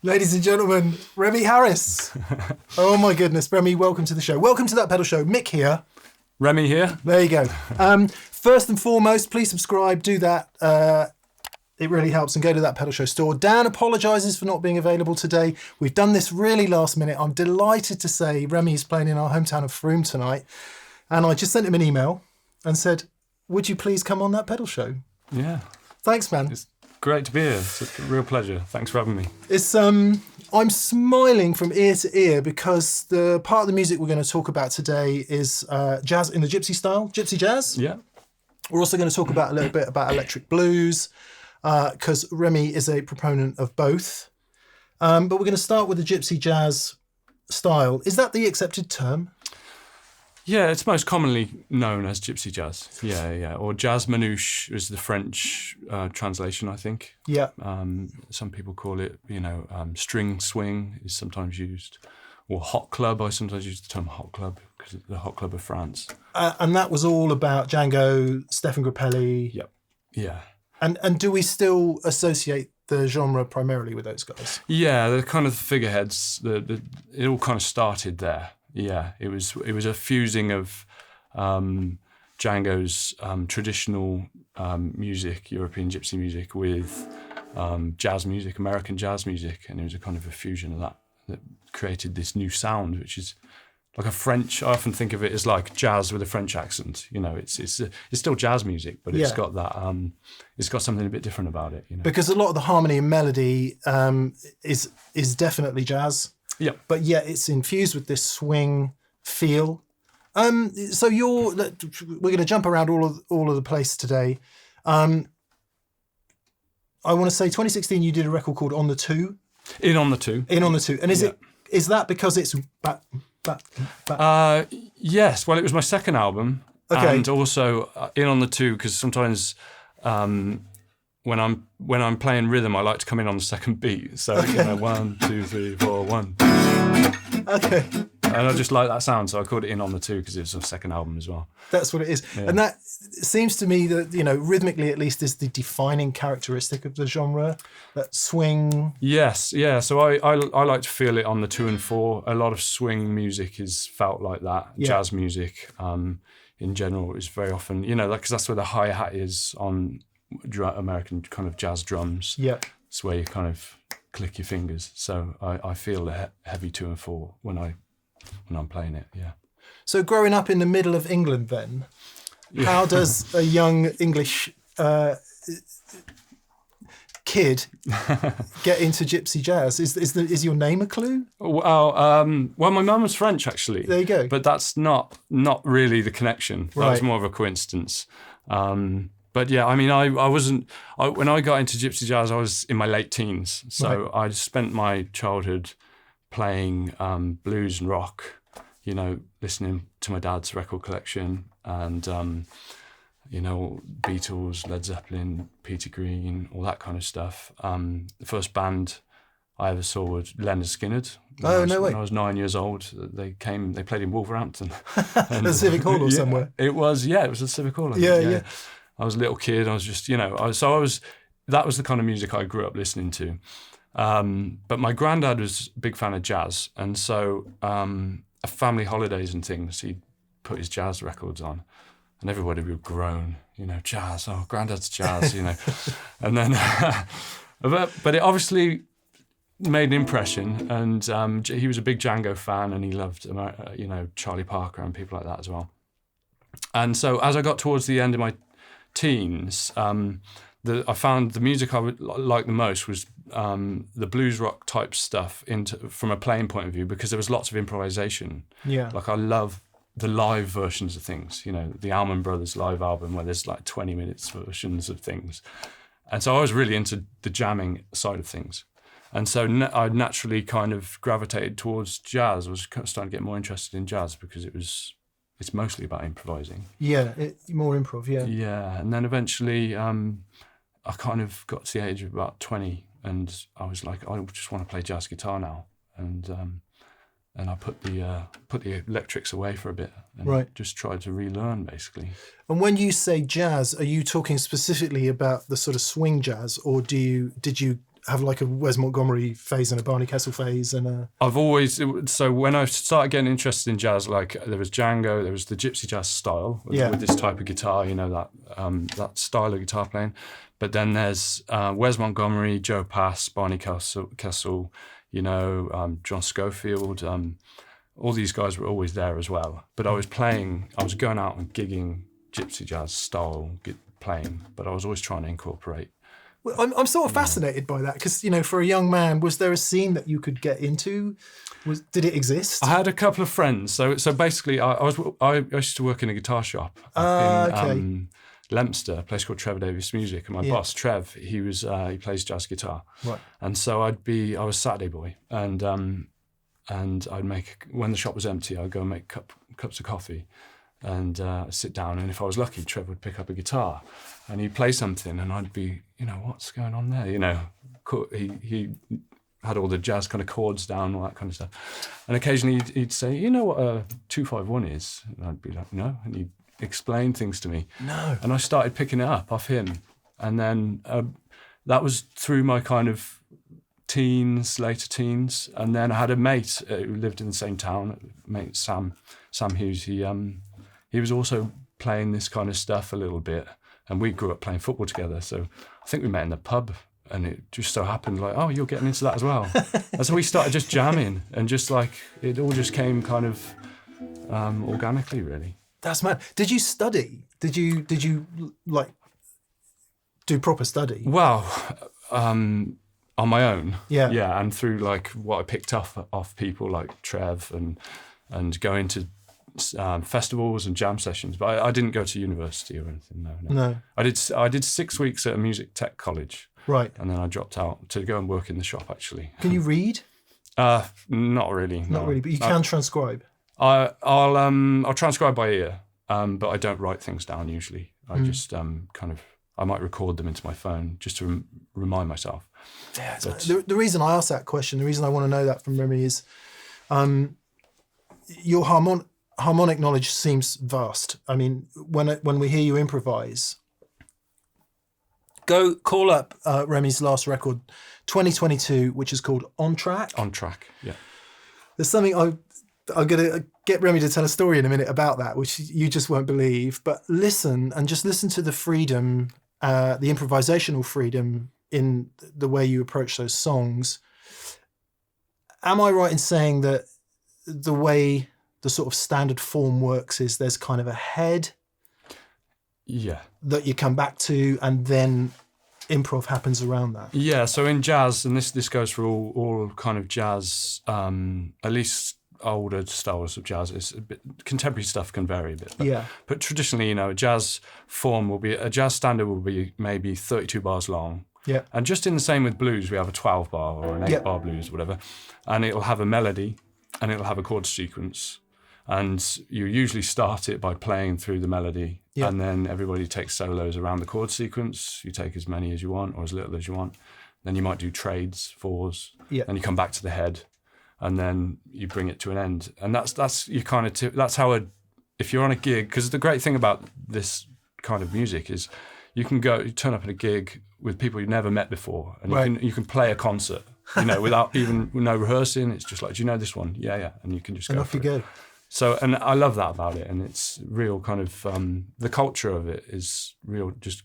Ladies and gentlemen, Remi Harris. Oh my goodness, Remi, welcome to the show. Welcome to That Pedal Show. Mick here. Remi here. There you go. First and foremost, please subscribe, do that. It really helps, and go to That Pedal Show store. Dan apologises for not being available today. We've done this really last minute. I'm delighted to say Remi is playing in our hometown of Frome tonight. And I just sent him an email and said, would you please come on That Pedal Show? Yeah. Thanks, man. It's great to be here. It's a real pleasure. Thanks for having me. It's I'm smiling from ear to ear because the part of the music we're going to talk about today is jazz in the Gypsy style, Gypsy jazz. Yeah. We're also going to talk about a little bit about electric blues because Remi is a proponent of both. But we're going to start with the Gypsy jazz style. Is that the accepted term? Yeah, it's most commonly known as Gypsy jazz. Yeah. Or Jazz Manouche is the French translation, I think. Yeah. Some people call it, string swing is sometimes used. Or hot club, I sometimes use the term hot club because it's the hot club of France. And that was all about Django, Stefan Grappelli. Yep. Yeah. And do we still associate the genre primarily with those guys? Yeah, they're kind of figureheads. It all kind of started there. Yeah, it was a fusing of Django's traditional music, European gypsy music, with jazz music, American jazz music, and it was a kind of a fusion of that created this new sound, which is like a French. I often think of it as like jazz with a French accent. It's still jazz music, but it's got that. It's got something a bit different about it. Because a lot of the harmony and melody is definitely jazz. Yeah, but yet it's infused with this swing feel. So we're going to jump around all of the place today. I want to say 2016 you did a record called On the Two. In On the Two. And is that because it's back? Yes. Well, it was my second album, okay. And also In On the Two because sometimes. When I'm playing rhythm, I like to come in on the second beat. So, 1, 2, 3, 4, 1. Okay. And I just like that sound, so I called it In On the Two because it was a second album as well. That's what it is. Yeah. And that seems to me that, rhythmically at least is the defining characteristic of the genre, that swing. Yes, yeah. So I like to feel it on the 2 and 4. A lot of swing music is felt like that. Yeah. Jazz music in general is very often, because that's where the hi-hat is on American kind of jazz drums. Yeah, it's where you kind of click your fingers. So I feel the heavy 2 and 4 when I'm playing it. Yeah. So growing up in the middle of England, then, how does a young English kid get into Gypsy jazz? Is your name a clue? Well, my mum was French actually. There you go. But that's not really the connection. That was more of a coincidence. But yeah, I mean, I wasn't. When I got into Gypsy jazz, I was in my late teens. So I spent my childhood playing blues and rock. Listening to my dad's record collection and Beatles, Led Zeppelin, Peter Green, all that kind of stuff. The first band I ever saw was Leonard Skinner. No way! When I was 9 years old, they played in Wolverhampton. The Civic Hall or somewhere. It was the Civic Hall. Yeah. I was a little kid. I was just, that was the kind of music I grew up listening to. But my granddad was a big fan of jazz. And so at family holidays and things, he'd put his jazz records on and everybody would groan, jazz, oh, granddad's jazz, And then, but it obviously made an impression. And he was a big Django fan and he loved, Charlie Parker and people like that as well. And so as I got towards the end of my teens, I found the music I would like the most was the blues rock type stuff from a playing point of view because there was lots of improvisation. Yeah. Like I love the live versions of things, the Allman Brothers live album where there's like 20 minutes versions of things. And so I was really into the jamming side of things. And so I naturally kind of gravitated towards jazz. I was starting to get more interested in jazz because it's mostly about improvising. Yeah, more improv, yeah. Yeah, and then eventually I kind of got to the age of about 20 and I was like, I just want to play jazz guitar now. And and I put the electrics away for a bit and just tried to relearn basically. And when you say jazz, are you talking specifically about the sort of swing jazz, or did you have like a Wes Montgomery phase and a Barney Kessel phase and a... So when I started getting interested in jazz, like there was Django, there was the Gypsy jazz style with this type of guitar, you know, that style of guitar playing. But then there's Wes Montgomery, Joe Pass, Barney Kessel, you know, John Schofield, all these guys were always there as well. But I was going out and gigging Gypsy jazz style playing, but I was always trying to incorporate. Well, I'm sort of fascinated by that because, you know, for a young man, was there a scene that you could get into? Did it exist? I had a couple of friends. So basically, I used to work in a guitar shop in Leominster, a place called Trevor Davis Music, and my boss Trev, he plays jazz guitar, right? And so I was Saturday boy, and I'd make, when the shop was empty, I'd go and make cups of coffee, and sit down, and if I was lucky, Trev would pick up a guitar, and he'd play something, and I'd be, you know, what's going on there? You know, he had all the jazz kind of chords down, all that kind of stuff, and occasionally he'd say, you know what a 2-5-1 is? And I'd be like, no, and he'd explain things to me. No. And I started picking it up off him, and then that was through my kind of later teens, and then I had a mate who lived in the same town, mate Sam Hughes. He was also playing this kind of stuff a little bit, and we grew up playing football together. So I think we met in the pub, and it just so happened like, oh, you're getting into that as well. And so we started just jamming, and just like it all just came kind of organically, really. That's mad. Did you study? Did you like do proper study? Well, on my own. Yeah, and through like what I picked up off people like Trev and going to festivals and jam sessions, but I didn't go to university or anything. No. I did 6 weeks at a music tech college, right, and then I dropped out to go and work in the shop. Actually, can you read? Not really. Not really, but you can transcribe. I'll transcribe by ear, but I don't write things down usually. I just I might record them into my phone just to remind myself. Yeah. The reason I asked that question, the reason I want to know that from Remi is, your harmonic knowledge seems vast. I mean, when we hear you improvise, go call up Remi's last record, 2022, which is called On Track. On Track, yeah. There's something I'm going to get Remi to tell a story in a minute about that, which you just won't believe. But listen to the freedom, the improvisational freedom in the way you approach those songs. Am I right in saying that the way the sort of standard form works is there's kind of a head that you come back to, and then improv happens around that? Yeah, so in jazz, and this goes for all kind of jazz, at least older styles of jazz, is a bit, contemporary stuff can vary a bit. But traditionally, you know, a jazz standard will be maybe 32 bars long. Yeah. And just in the same with blues, we have a 12 bar or an 8 bar blues, whatever. And it'll have a melody and it'll have a chord sequence. And you usually start it by playing through the melody, and then everybody takes solos around the chord sequence. You take as many as you want or as little as you want. Then you might do trades, fours, and you come back to the head, and then you bring it to an end. And that's you kind of that's how if you're on a gig, because the great thing about this kind of music is you turn up at a gig with people you've never met before, and you can play a concert, you know, without even no rehearsing. It's just like, do you know this one? Yeah, and you can just go. And off you go. So, and I love that about it, and it's real kind of the culture of it is real, just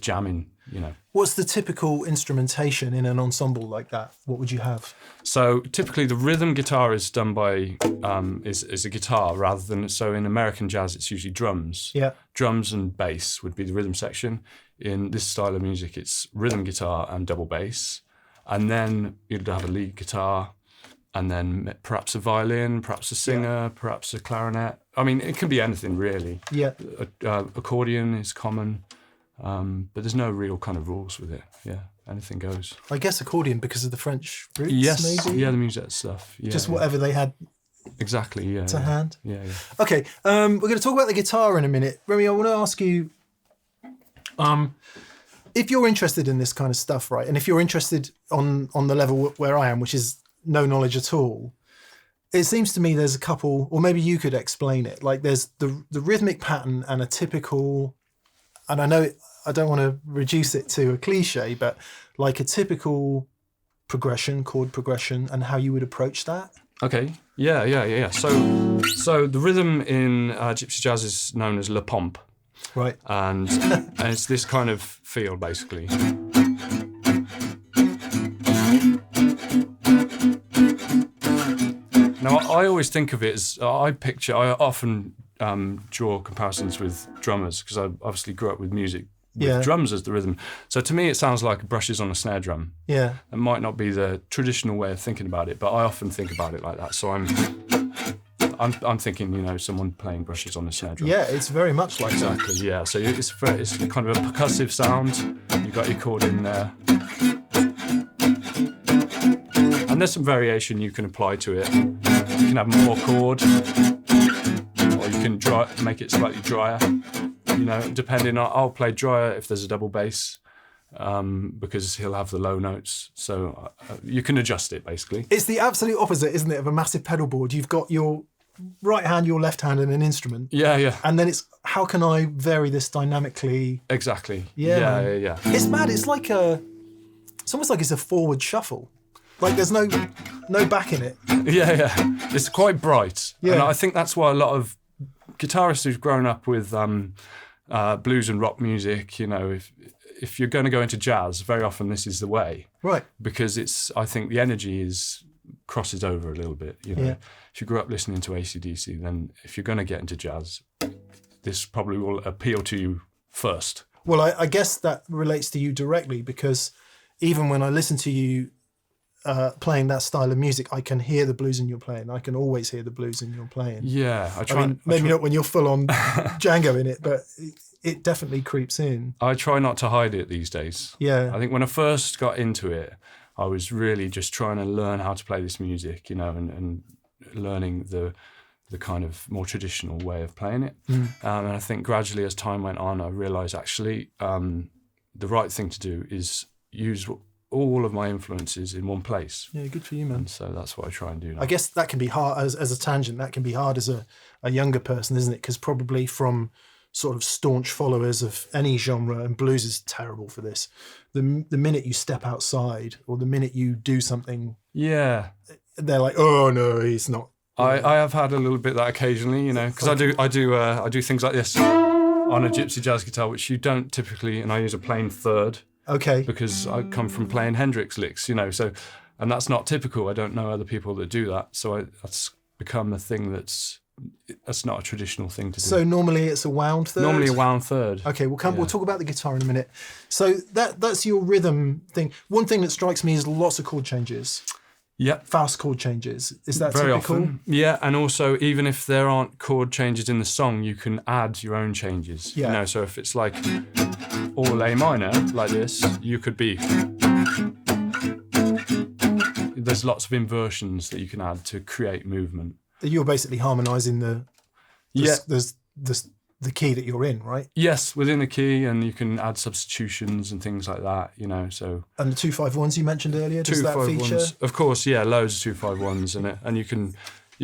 jamming, you know. What's the typical instrumentation in an ensemble like that? What would you have? So typically the rhythm guitar is done by is a guitar rather than, so in American jazz it's usually drums. Yeah. Drums and bass would be the rhythm section. In this style of music it's rhythm guitar and double bass, and then you'd have a lead guitar, and then perhaps a violin, perhaps a singer, perhaps a clarinet. I mean, it can be anything really. Yeah. Accordion is common, but there's no real kind of rules with it. Yeah, anything goes. I guess accordion because of the French roots, yes, maybe? Yeah, the musette stuff. Yeah, just whatever they had. Exactly, yeah. To hand. Yeah. Okay, we're going to talk about the guitar in a minute. Remi, I want to ask you, if you're interested in this kind of stuff, right, and if you're interested on the level where I am, which is no knowledge at all, it seems to me there's a couple, or maybe you could explain it. Like there's the rhythmic pattern and a typical, and I know I don't want to reduce it to a cliche, but like a typical progression, chord progression, and how you would approach that. Okay. Yeah. So the rhythm in Gypsy Jazz is known as le pomp. Right. And it's this kind of feel, basically. Now, I always think of it as, I often draw comparisons with drummers, because I obviously grew up with music with drums as the rhythm. So to me, it sounds like brushes on a snare drum. Yeah. It might not be the traditional way of thinking about it, but I often think about it like that. So I'm thinking, you know, someone playing brushes on a snare drum. Yeah, it's very much like that. Exactly, yeah. So it's kind of a percussive sound. You've got your chord in there. And there's some variation you can apply to it. You can have more chord, or you can make it slightly drier. You know, depending on, I'll play drier if there's a double bass, because he'll have the low notes. So you can adjust it, basically. It's the absolute opposite, isn't it, of a massive pedal board? You've got your right hand, your left hand, and an instrument. Yeah. And then it's, how can I vary this dynamically? Exactly. Yeah. It's mad. It's like it's almost like it's a forward shuffle. Like there's no back in it. Yeah. It's quite bright. Yeah. And I think that's why a lot of guitarists who've grown up with blues and rock music, you know, if you're going to go into jazz, very often this is the way. Right. Because I think the energy crosses over a little bit. You know, if you grew up listening to AC/DC, then if you're going to get into jazz, this probably will appeal to you first. Well, I guess that relates to you directly, because even when I listen to you playing that style of music, I can hear the blues in your playing. I can always hear the blues in your playing. Yeah, I try. Maybe not when you're full on Django in it, but it definitely creeps in. I try not to hide it these days. Yeah. I think when I first got into it, I was really just trying to learn how to play this music, you know, and learning the kind of more traditional way of playing it. And I think gradually as time went on, I realised actually the right thing to do is use all of my influences in one place. Yeah, good for you, man. And so that's what I try and do now. I guess that can be hard as a tangent. That can be hard as a younger person, isn't it? Because probably from sort of staunch followers of any genre, and blues is terrible for this. The minute you step outside, or the minute you do something, they're like, oh no, he's not. I have had a little bit of that occasionally, you know, because I do things like this on a Gypsy Jazz guitar, which you don't typically, and I use a plain third. Okay. Because I come from playing Hendrix licks, you know, so, and that's not typical. I don't know other people that do that. So that's become a thing that's not a traditional thing to do. So normally it's a wound third? Normally a wound third. Okay, we'll talk about the guitar in a minute. So that's your rhythm thing. One thing that strikes me is lots of chord changes. Yeah. Fast chord changes. Is that very typical? Often. Yeah, and also even if there aren't chord changes in the song, you can add your own changes. Yeah. You know, so if it's like all A minor, like this, you could be... There's lots of inversions that you can add to create movement. You're basically harmonising the key that you're in, right? Yes, within the key, and you can add substitutions and things like that, you know, so... And the 251s you mentioned earlier, does that feature? Of course, yeah, loads of 251s, and you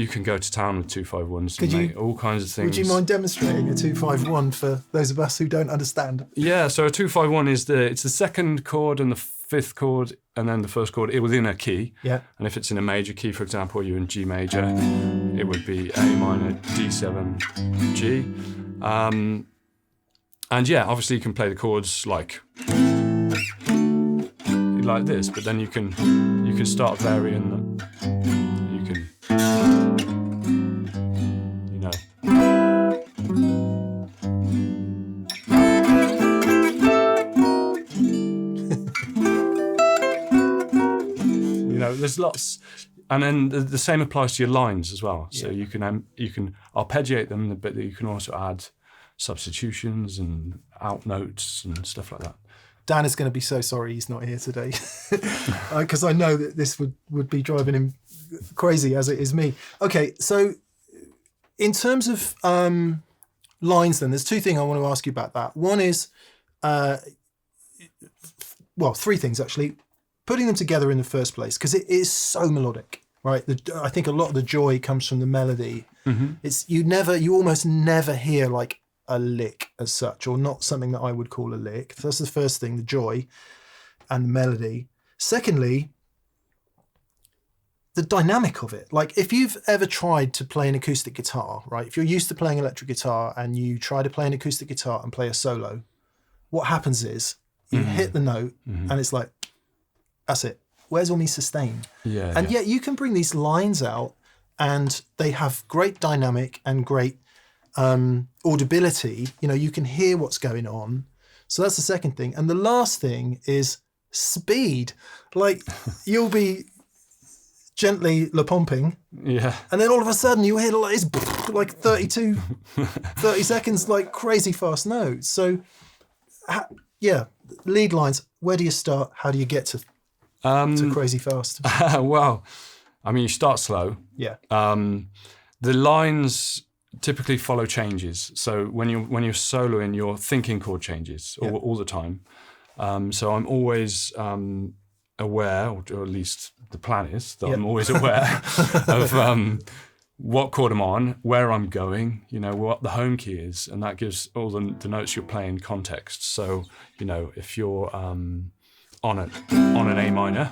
can go to town with 251s and make all kinds of things. Would you mind demonstrating a 251 for those of us who don't understand? Yeah, so a 251 is it's the second chord and the fifth chord, and then the first chord within a key. Yeah. And if it's in a major key, for example, you're in G major, it would be A minor, D7, G. And yeah, obviously you can play the chords like this, but then you can start varying them. You can, you know. You know, there's lots. And then the same applies to your lines as well. So you can arpeggiate them, but you can also add substitutions and out notes and stuff like that. Dan is going to be so sorry he's not here today, because I know that this would be driving him crazy, as it is me. Okay, so in terms of lines, then there's two things I want to ask you about that. One is, three things actually. Putting them together in the first place, because it is so melodic, right? I think a lot of the joy comes from the melody. Mm-hmm. You almost never hear like a lick as such, or not something that I would call a lick. So that's the first thing, the joy and the melody. Secondly, the dynamic of it. Like if you've ever tried to play an acoustic guitar, right? If you're used to playing electric guitar and you try to play an acoustic guitar and play a solo, what happens is you hit the note and it's like, that's it. Where's all my sustain? And yet you can bring these lines out and they have great dynamic and great audibility. You know, you can hear what's going on. So that's the second thing. And the last thing is speed. Like you'll be gently le-pomping. Yeah. And then all of a sudden you hear like, it's like 30 seconds, like crazy fast notes. So lead lines, where do you start? How do you get to crazy fast? Well, I mean, you start slow. Yeah. The lines typically follow changes. So when you're soloing, you're thinking chord changes all the time. So I'm always aware, or at least the plan is that I'm always aware of what chord I'm on, where I'm going, you know, what the home key is, and that gives all the notes you're playing context. So, you know, if you're on an A minor,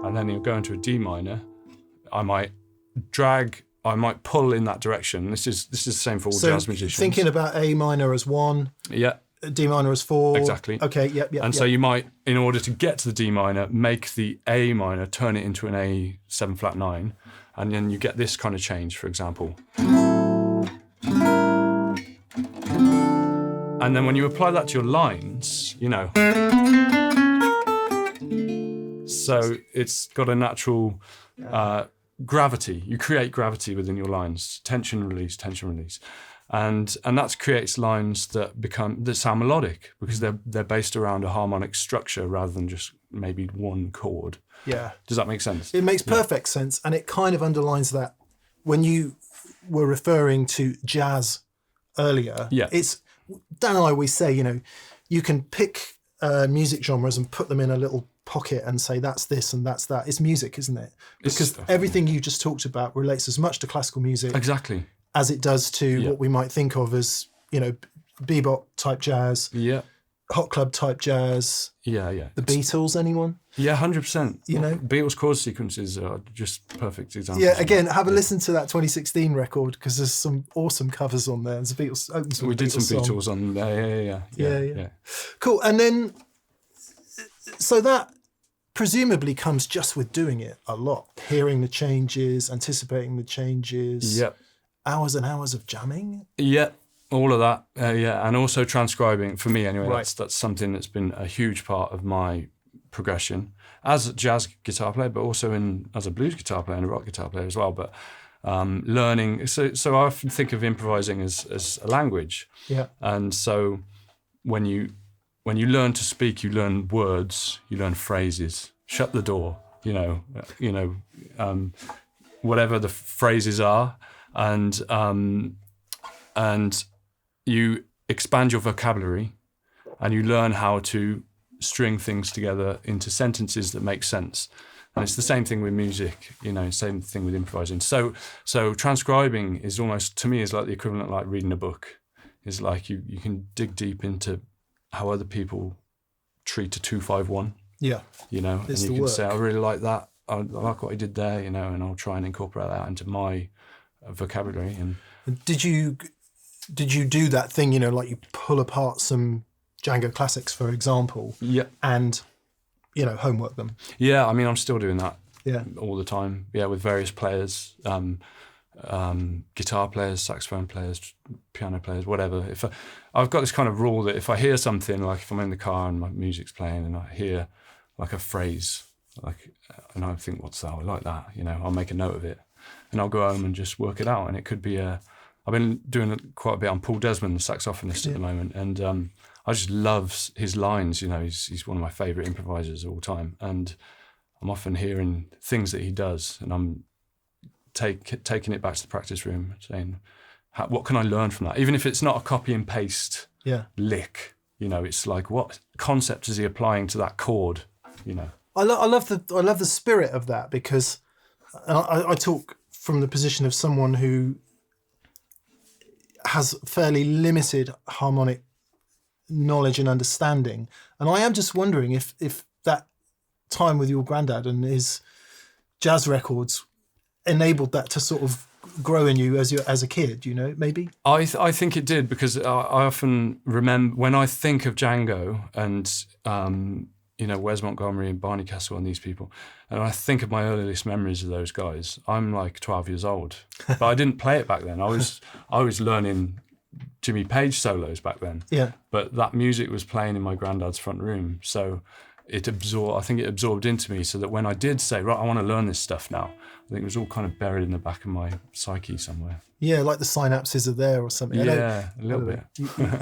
and then you're going to a D minor, I might pull in that direction. This is the same for all jazz musicians. Thinking about A minor as 1. Yeah. D minor as 4. Exactly. Okay, yep. And so you might, in order to get to the D minor, make the A minor, turn it into an A7 flat 9, and then you get this kind of change, for example. And then when you apply that to your lines, you know, so it's got a natural gravity. You create gravity within your lines, tension, release, and that creates lines that sound melodic because they're based around a harmonic structure rather than just maybe one chord. Yeah. Does that make sense? It makes perfect sense, and it kind of underlines that when you were referring to jazz earlier. Yeah. Dan and I always say, you know, you can pick music genres and put them in a little pocket and say that's this and that's that. It's music, isn't it? Because everything you just talked about relates as much to classical music as it does to what we might think of as, you know, bebop type jazz, hot club type jazz. The Beatles, anyone? Yeah, 100%. You know, Beatles chord sequences are just perfect examples. Yeah, again, have a listen to that 2016 record because there's some awesome covers on there. There's a Beatles. We did some Beatles on there. Yeah. Cool. And then, so that presumably comes just with doing it a lot, hearing the changes, anticipating the changes. Yep. Hours and hours of jamming. Yeah. All of that, and also transcribing, for me anyway, that's something that's been a huge part of my progression as a jazz guitar player, but also as a blues guitar player and a rock guitar player as well. But learning, so I often think of improvising as a language. Yeah. And so when you learn to speak, you learn words, you learn phrases. Shut the door, whatever the phrases are, and you expand your vocabulary and you learn how to string things together into sentences that make sense. And it's the same thing with music, same thing with improvising. So transcribing is almost, to me, is like the equivalent of like reading a book. It's like you can dig deep into how other people treat a 2-5-1. Yeah. And you can say, I really like that. I like what he did there, and I'll try and incorporate that into my vocabulary. And Did you do that thing, like you pull apart some Django classics, for example, and, homework them? Yeah, I mean, I'm still doing that all the time, with various players, guitar players, saxophone players, piano players, whatever. I've got this kind of rule that if I hear something, like if I'm in the car and my music's playing and I hear like a phrase, and I think, what's that? I like that, I'll make a note of it and I'll go home and just work it out. And it could be I've been doing quite a bit on Paul Desmond, the saxophonist at the moment, and I just love his lines. He's one of my favourite improvisers of all time, and I'm often hearing things that he does, and I'm taking it back to the practice room, saying, what can I learn from that? Even if it's not a copy and paste lick, it's like, what concept is he applying to that chord? I love the spirit of that, because I talk from the position of someone who has fairly limited harmonic knowledge and understanding, and I am just wondering if that time with your granddad and his jazz records enabled that to sort of grow in you as a kid, you know, maybe? I think it did, because I often remember when I think of Django and you know, Wes Montgomery and Barney Kessel and these people, and I think of my earliest memories of those guys. I'm like 12 years old, but I didn't play it back then. I was learning Jimmy Page solos back then. Yeah. But that music was playing in my granddad's front room, so I think it absorbed into me, so that when I did say, right, I want to learn this stuff now, I think it was all kind of buried in the back of my psyche somewhere. Yeah, like the synapses are there or something. Yeah, a little bit.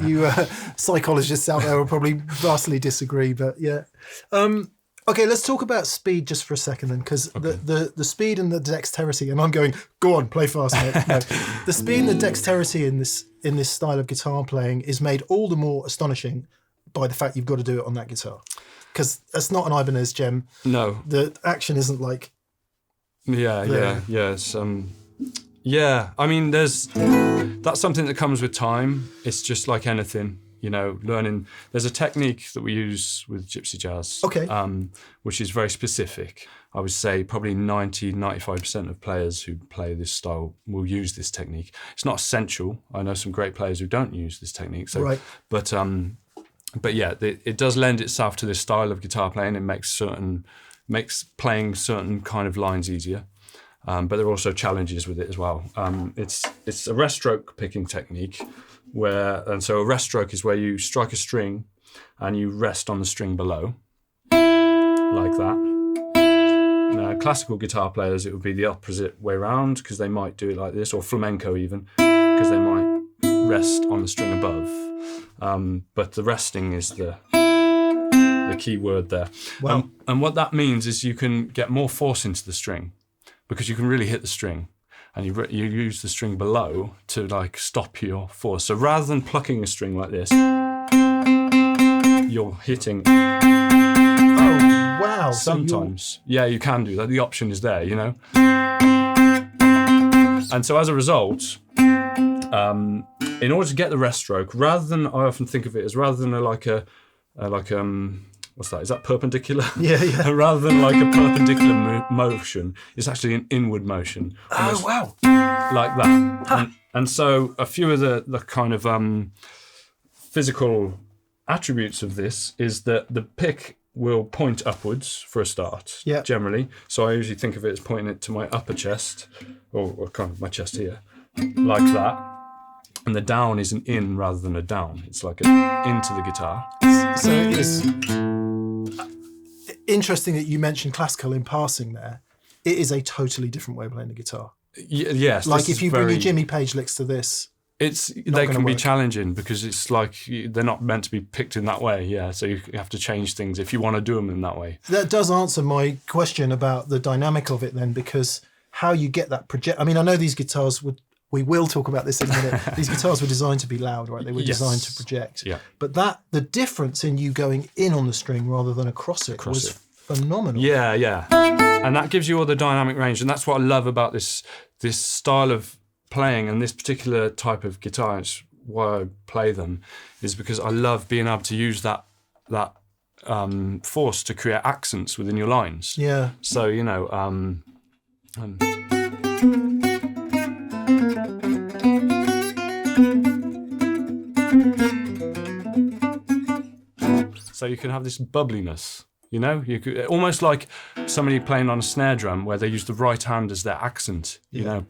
You psychologists out there will probably vastly disagree, but yeah. Okay, let's talk about speed just for a second then, because the speed and the dexterity, and I'm going, go on, play fast, mate. No. The speed and the dexterity in this style of guitar playing is made all the more astonishing by the fact you've got to do it on that guitar. Because that's not an Ibanez gem. No. The action isn't like... Yes. Yeah, I mean, that's something that comes with time. It's just like anything, you know, learning. There's a technique that we use with Gypsy Jazz, okay, which is very specific. I would say probably 95% of players who play this style will use this technique. It's not essential. I know some great players who don't use this technique. So, right. But yeah, it does lend itself to this style of guitar playing. It makes playing certain kind of lines easier. But there are also challenges with it as well. It's a rest stroke picking technique, so a rest stroke is where you strike a string and you rest on the string below, like that. Now, classical guitar players, it would be the opposite way around, because they might do it like this, or flamenco even, because they might rest on the string above. But the resting is the key word there. Wow. And what that means is you can get more force into the string, because you can really hit the string, and you use the string below to like stop your force. So rather than plucking a string like this, you're hitting. Oh wow! Sometimes, so yeah, you can do that. The option is there, you know. And so as a result, in order to get the rest stroke, I often think of it as rather than what's that? Is that perpendicular? Yeah. Rather than like a perpendicular motion, it's actually an inward motion. Oh, wow. Like that. Huh. And so a few of the kind of physical attributes of this is that the pick will point upwards for a start, generally. So I usually think of it as pointing it to my upper chest, or kind of my chest here, like that. And the down is an in rather than a down. It's like an into the guitar. So it's interesting that you mentioned classical in passing there. It is a totally different way of playing the guitar. Yes. Like if you bring your Jimmy Page licks to this, they can be challenging, because it's like they're not meant to be picked in that way. Yeah, so you have to change things if you want to do them in that way. That does answer my question about the dynamic of it then, because how you get that project. I mean, I know these guitars we will talk about this in a minute. These guitars were designed to be loud, right? They were designed to project. Yeah. But the difference in you going in on the string rather than across it was phenomenal. Yeah. And that gives you all the dynamic range, and that's what I love about this style of playing and this particular type of guitar. It's why I play them, is because I love being able to use that force to create accents within your lines. Yeah. So you know. So you can have this bubbliness, you know? You could almost like somebody playing on a snare drum where they use the right hand as their accent, you know?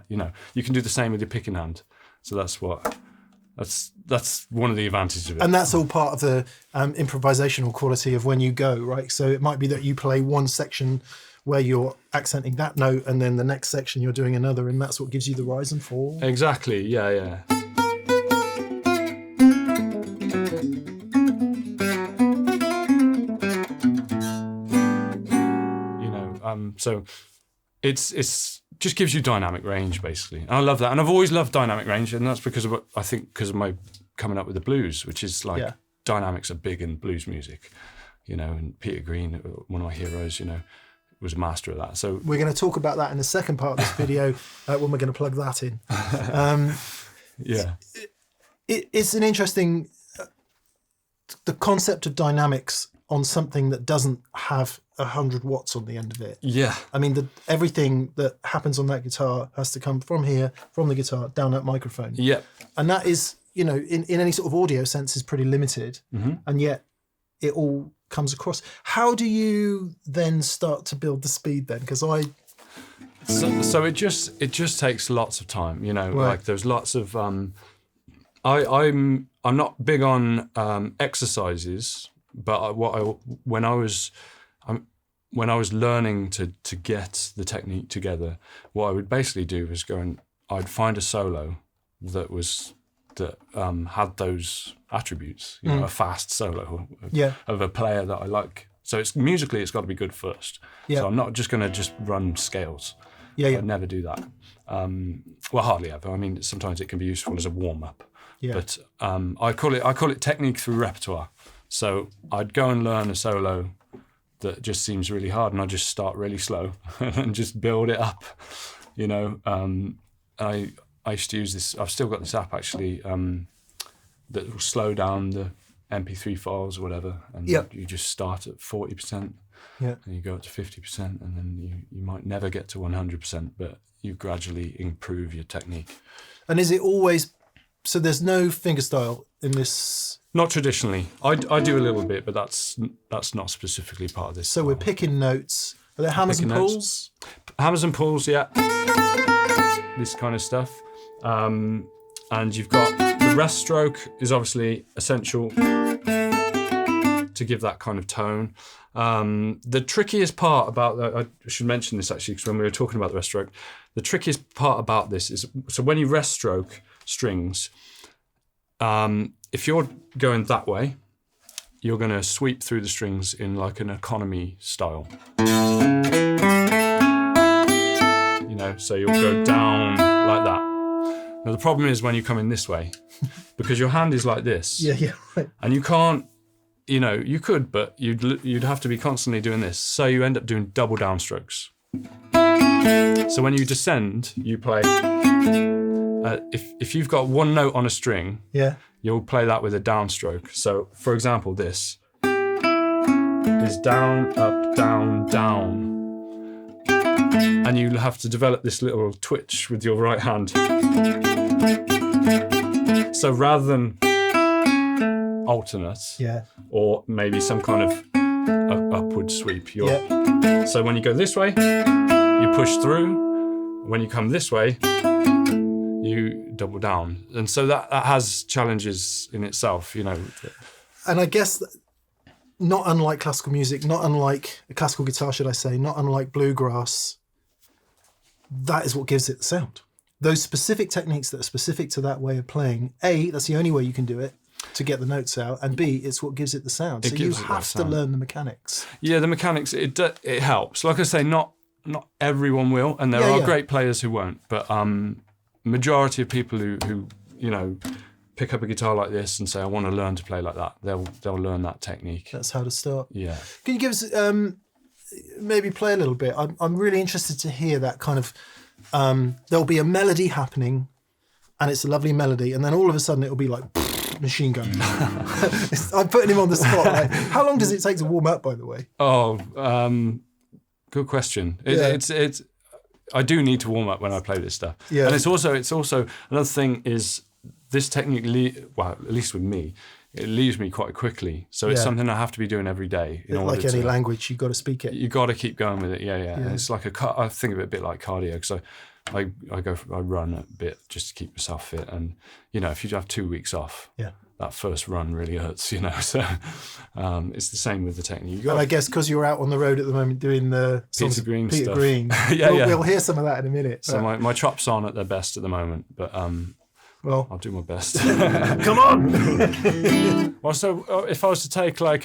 You know, you can do the same with your picking hand. So that's one of the advantages of it. And that's all part of the improvisational quality of when you go, right? So it might be that you play one section where you're accenting that note, and then the next section you're doing another, and that's what gives you the rise and fall. Exactly, yeah. So it's just gives you dynamic range, basically. And I love that. And I've always loved dynamic range, and that's because of my coming up with the blues, which is like dynamics are big in blues music. and Peter Green, one of my heroes, was a master of that. So we're going to talk about that in the second part of this video when we're going to plug that in. It's an interesting, the concept of dynamics on something that doesn't have 100 watts on the end of it. Yeah. I mean, everything that happens on that guitar has to come from here, from the guitar, down that microphone. Yeah. And that is, in any sort of audio sense is pretty limited. Mm-hmm. And yet it all comes across. How do you then start to build the speed then? Because So it just takes lots of time, Right. Like there's lots of I'm not big on exercises, but when I was learning to get the technique together, what I would basically do was I'd find a solo that had those attributes, a fast solo of a player that I like. So musically it's got to be good first. Yeah. So I'm not just going to run scales. Yeah. I'd never do that. Well, hardly ever. I mean, sometimes it can be useful as a warm up. Yeah. But I call it technique through repertoire. So I'd go and learn a solo that just seems really hard, and I'd just start really slow and just build it up. I used to use this. I've still got this app actually that will slow down the MP3 files or whatever, and you just start at 40%, and you go up to 50%, and then you might never get to 100%, but you gradually improve your technique. And is it always, so there's no fingerstyle in this? Not traditionally. I do a little bit, but that's not specifically part of this. So we're picking notes. Are there hammers and pulls? Hammers and pulls, yeah. This kind of stuff. And you've got the rest stroke is obviously essential to give that kind of tone. The trickiest part about that, I should mention this actually, because when we were talking about the rest stroke, the trickiest part about this is, so when you rest stroke strings, if you're going that way, you're going to sweep through the strings in like an economy style. So you'll go down like that. Now the problem is when you come in this way, because your hand is like this. Yeah, right. And you can't, you could, but you'd have to be constantly doing this. So you end up doing double downstrokes. So when you descend, you play. If you've got one note on a string, you'll play that with a downstroke. So for example, this is down, up, down, down. And you have to develop this little twitch with your right hand. So rather than alternate, or maybe some kind of upward sweep, so when you go this way, you push through. When you come this way, you double down. And so that has challenges in itself, And I guess not unlike classical music, not unlike classical guitar, should I say, not unlike bluegrass, that is what gives it the sound. Those specific techniques that are specific to that way of playing, A, that's the only way you can do it to get the notes out, and B, it's what gives it the sound. So you have to learn the mechanics. Yeah, the mechanics, it helps. Like I say, not everyone will, and there are great players who won't, but majority of people who pick up a guitar like this and say, I want to learn to play like that, they'll learn that technique. That's how to start. Yeah. Can you give us, maybe play a little bit? I'm really interested to hear that kind of, there'll be a melody happening, and it's a lovely melody, and then all of a sudden it'll be like machine gun. I'm putting him on the spot. Right? How long does it take to warm up, by the way? Oh, good question. It's I do need to warm up when I play this stuff. Yeah. And it's also another thing is this technique, at least with me, it leaves me quite quickly. So it's something I have to be doing every day. Like any language, you've got to speak it. You've got to keep going with it. Yeah. And it's like I think of it a bit like cardio, because I run a bit just to keep myself fit. And, if you have 2 weeks off, that first run really hurts, So it's the same with the technique. And I guess because you're out on the road at the moment doing the Peter Green Peter stuff. Green. We'll hear some of that in a minute. So my chops aren't at their best at the moment, but well, I'll do my best. Come on! Well, so if I was to take like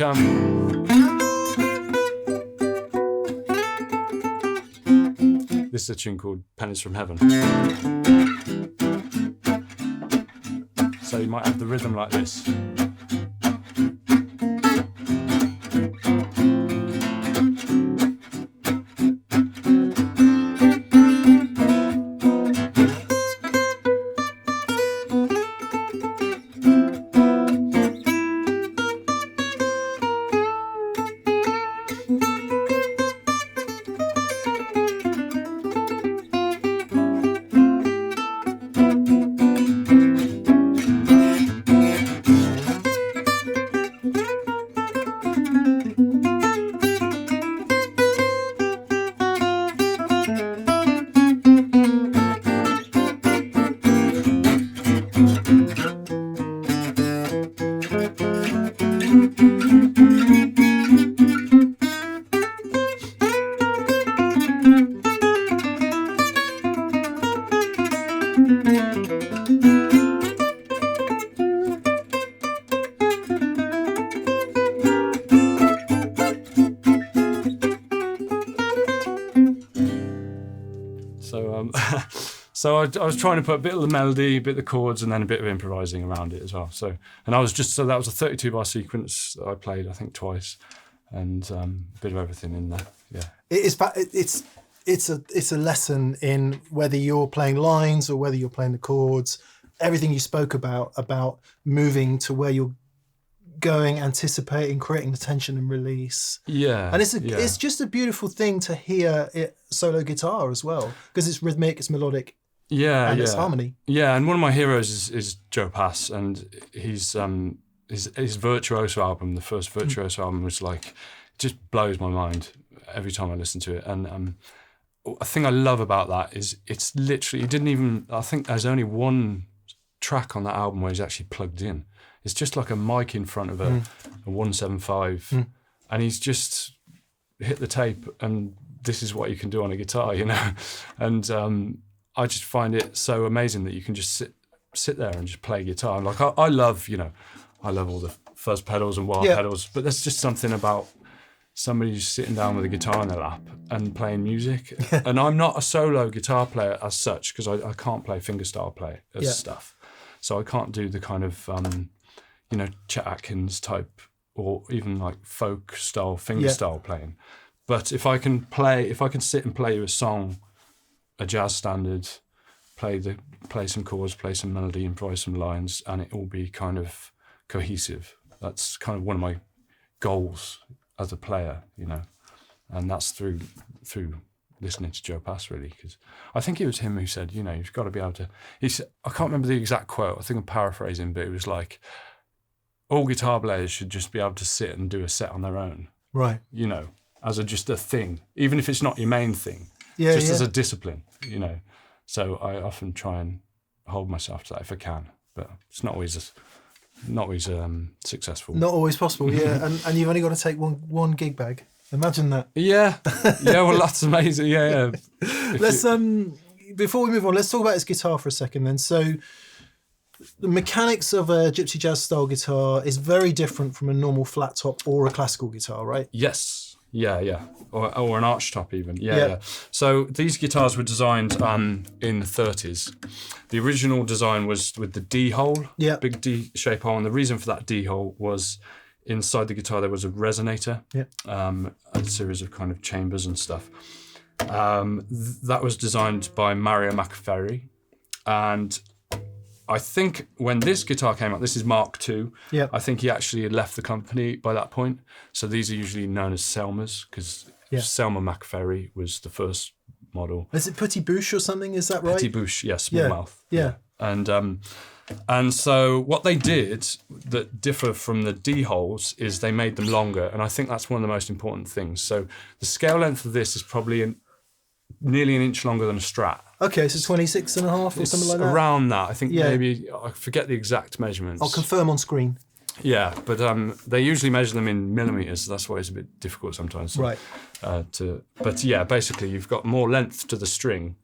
this is a tune called Pennies from Heaven. So you might have the rhythm like this. So I was trying to put a bit of the melody, a bit of the chords, and then a bit of improvising around it as well. So that was a 32 bar sequence that I played, I think, twice, and a bit of everything in there. Yeah, it's a lesson in whether you're playing lines or whether you're playing the chords. Everything you spoke about moving to where you're going, anticipating, creating the tension and release. Yeah, and it's just a beautiful thing to hear it solo guitar as well, because it's rhythmic, it's melodic. Yeah, it's harmony. Yeah, and one of my heroes is Joe Pass, and his Virtuoso album, the first Virtuoso album, was like, it just blows my mind every time I listen to it. And a thing I love about that is it's literally, I think there's only one track on that album where he's actually plugged in. It's just like a mic in front of a 175, and he's just hit the tape, and this is what you can do on a guitar, you know. And I just find it so amazing that you can just sit there and just play guitar. Like I love all the fuzz pedals and wah pedals, but there's just something about somebody just sitting down with a guitar in their lap and playing music. And I'm not a solo guitar player as such, because I can't play fingerstyle stuff. So I can't do the kind of, Chet Atkins type, or even like folk style fingerstyle playing. But if I can sit and play you a song, a jazz standard, play some chords, play some melody, improvise some lines, and it will be kind of cohesive. That's kind of one of my goals as a player, you know, and that's through listening to Joe Pass, really, because I think it was him who said, you know, you've got to be able to. He said, I can't remember the exact quote. I think I'm paraphrasing, but it was like, all guitar players should just be able to sit and do a set on their own, right? You know, as just a thing, even if it's not your main thing. As a discipline, you know. So I often try and hold myself to that if I can, but it's not always successful. Not always possible, yeah. and you've only got to take one gig bag. Imagine that. Yeah. Well, that's amazing. Yeah. Let's before we move on, let's talk about his guitar for a second. Then, so the mechanics of a Gypsy Jazz style guitar is very different from a normal flat top or a classical guitar, right? Yes. Yeah. Or an arch top even. Yeah. So these guitars were designed in the 30s. The original design was with the D hole, big D shape hole, and the reason for that D hole was inside the guitar there was a resonator, a series of kind of chambers and stuff. That was designed by Mario Maccaferri, and I think when this guitar came out, this is Mark II. Yeah. I think he actually had left the company by that point. So these are usually known as Selmas, because Selma Maccaferri was the first model. Is it Petit Bouche or something? Is that right? Petit Bouche, small mouth. Yeah. And so what they did that differ from the D holes is they made them longer, and I think that's one of the most important things. So the scale length of this is probably nearly an inch longer than a Strat. Okay, so 26 and a half or something like that? Around that. I think maybe, I forget the exact measurements. I'll confirm on screen. Yeah, but they usually measure them in millimetres, so that's why it's a bit difficult sometimes. Right. But yeah, basically you've got more length to the string.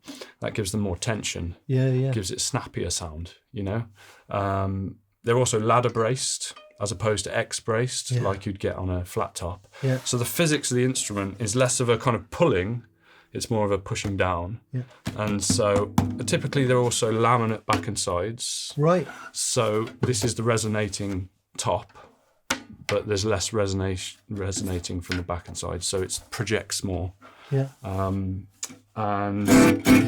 That gives them more tension. Yeah. Gives it snappier sound, you know. They're also ladder braced as opposed to X braced, like you'd get on a flat top. Yeah. So the physics of the instrument is less of a kind of pulling, it's more of a pushing down. Yeah. And so typically they're also laminate back and sides. Right. So this is the resonating top, but there's less resonating from the back and sides, so it projects more. Yeah. And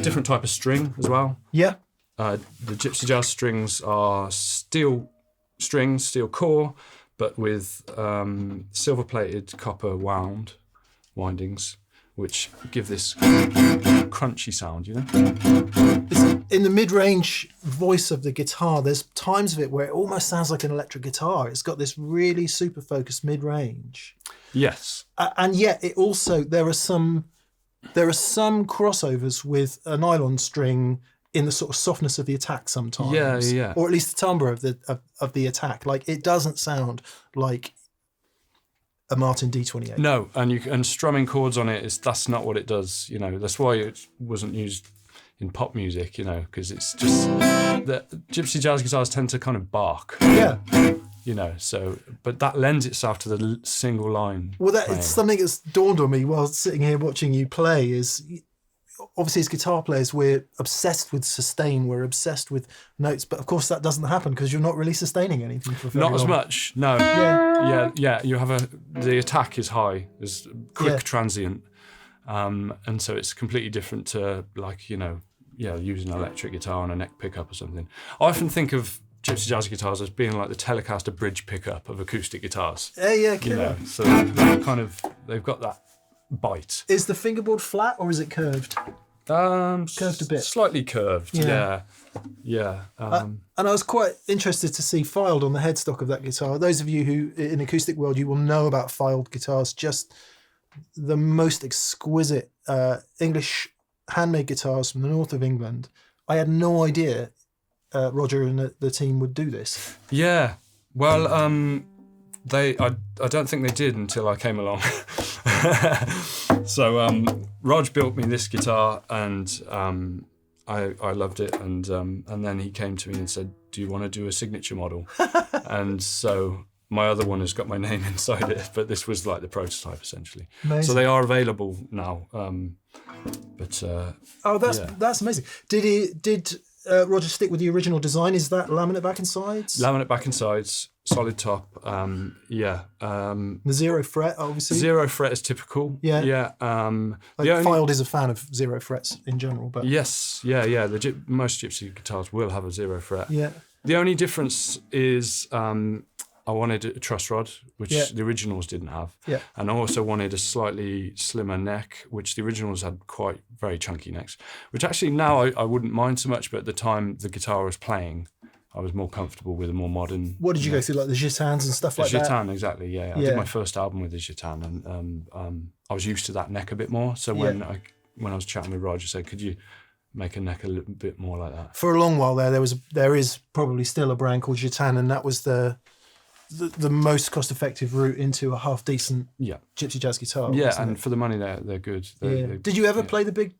different type of string as well. Yeah. The Gypsy Jazz strings are steel strings, steel core, but with silver-plated copper windings, which give this crunchy sound, you know? In the mid-range voice of the guitar, there's times of it where it almost sounds like an electric guitar. It's got this really super focused mid-range. Yes. And yet it also, there are some crossovers with a nylon string in the sort of softness of the attack sometimes. Yeah. Or at least the timbre of the attack. Like, it doesn't sound like a Martin D28. No, and strumming chords on it, that's not what it does, you know. That's why it wasn't used in pop music, you know, because it's just the Gypsy Jazz guitars tend to kind of bark. Yeah. You know, so, but that lends itself to the single line. Well, it's something that's dawned on me while sitting here watching you play is obviously as guitar players, we're obsessed with sustain, we're obsessed with notes, but of course that doesn't happen because you're not really sustaining anything for very Not as long. much, no. Yeah. You have the attack is high, is quick, transient, and so it's completely different to like using an electric guitar on a neck pickup or something. I often think of Gypsy Jazz guitars as being like the Telecaster bridge pickup of acoustic guitars. Killer. So they've got that bite. Is the fingerboard flat or is it curved? Curved a bit. Slightly curved, yeah. And I was quite interested to see Fylde on the headstock of that guitar. Those of you who, in acoustic world, you will know about Fylde guitars, just the most exquisite English handmade guitars from the north of England. I had no idea Roger and the team would do this. Yeah, well, I don't think they did until I came along. So Rog built me this guitar, and I loved it, and then he came to me and said, "Do you want to do a signature model?" And so my other one has got my name inside it, but this was like the prototype essentially. Amazing. So they are available now. That's amazing. Did Roger stick with the original design? Is that laminate back and sides? Laminate back and sides, solid top. The 0 fret, obviously. 0 fret is typical. Yeah. Fylde is a fan of 0 frets in general, but yes, yeah. Most Gypsy guitars will have a 0 fret. Yeah. The only difference is I wanted a truss rod, which the originals didn't have. Yeah. And I also wanted a slightly slimmer neck, which the originals had very chunky necks, which actually now I wouldn't mind so much, but at the time the guitar I was playing, I was more comfortable with a more modern. What did you go through, like the Gitans and stuff like that? The Gitan, exactly, yeah. I did my first album with the Gitan, and I was used to that neck a bit more. So when I was chatting with Roger, I said, could you make a neck a little bit more like that? For a long while there is probably still a brand called Gitan, and that was the most cost-effective route into a half-decent Gypsy Jazz guitar. Yeah, and for the money, they're good. Did you ever play the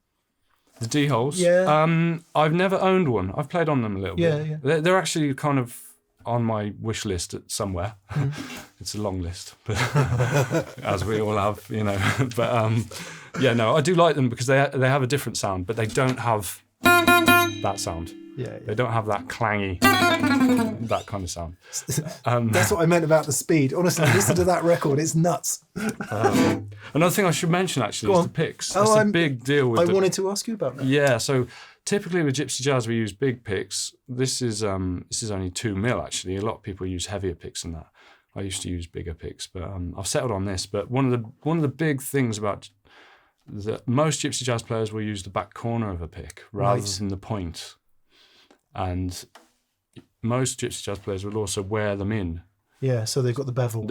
D-holes? Yeah. I've never owned one. I've played on them a little bit. Yeah. They're actually kind of on my wish list somewhere. It's a long list, but as we all have, But I do like them because they have a different sound, but they don't have that sound. Yeah. They don't have that clangy, that kind of sound. That's what I meant about the speed. Honestly, listen to that record; it's nuts. Another thing I should mention actually is the picks. That's a big deal with. I wanted to ask you about that. Yeah, so typically with Gypsy Jazz we use big picks. This is only 2 mil actually. A lot of people use heavier picks than that. I used to use bigger picks, but I've settled on this. But one of the big things about most Gypsy Jazz players will use the back corner of a pick rather than the point. And most Gypsy Jazz players will also wear them in. Yeah, so they've got the bevel.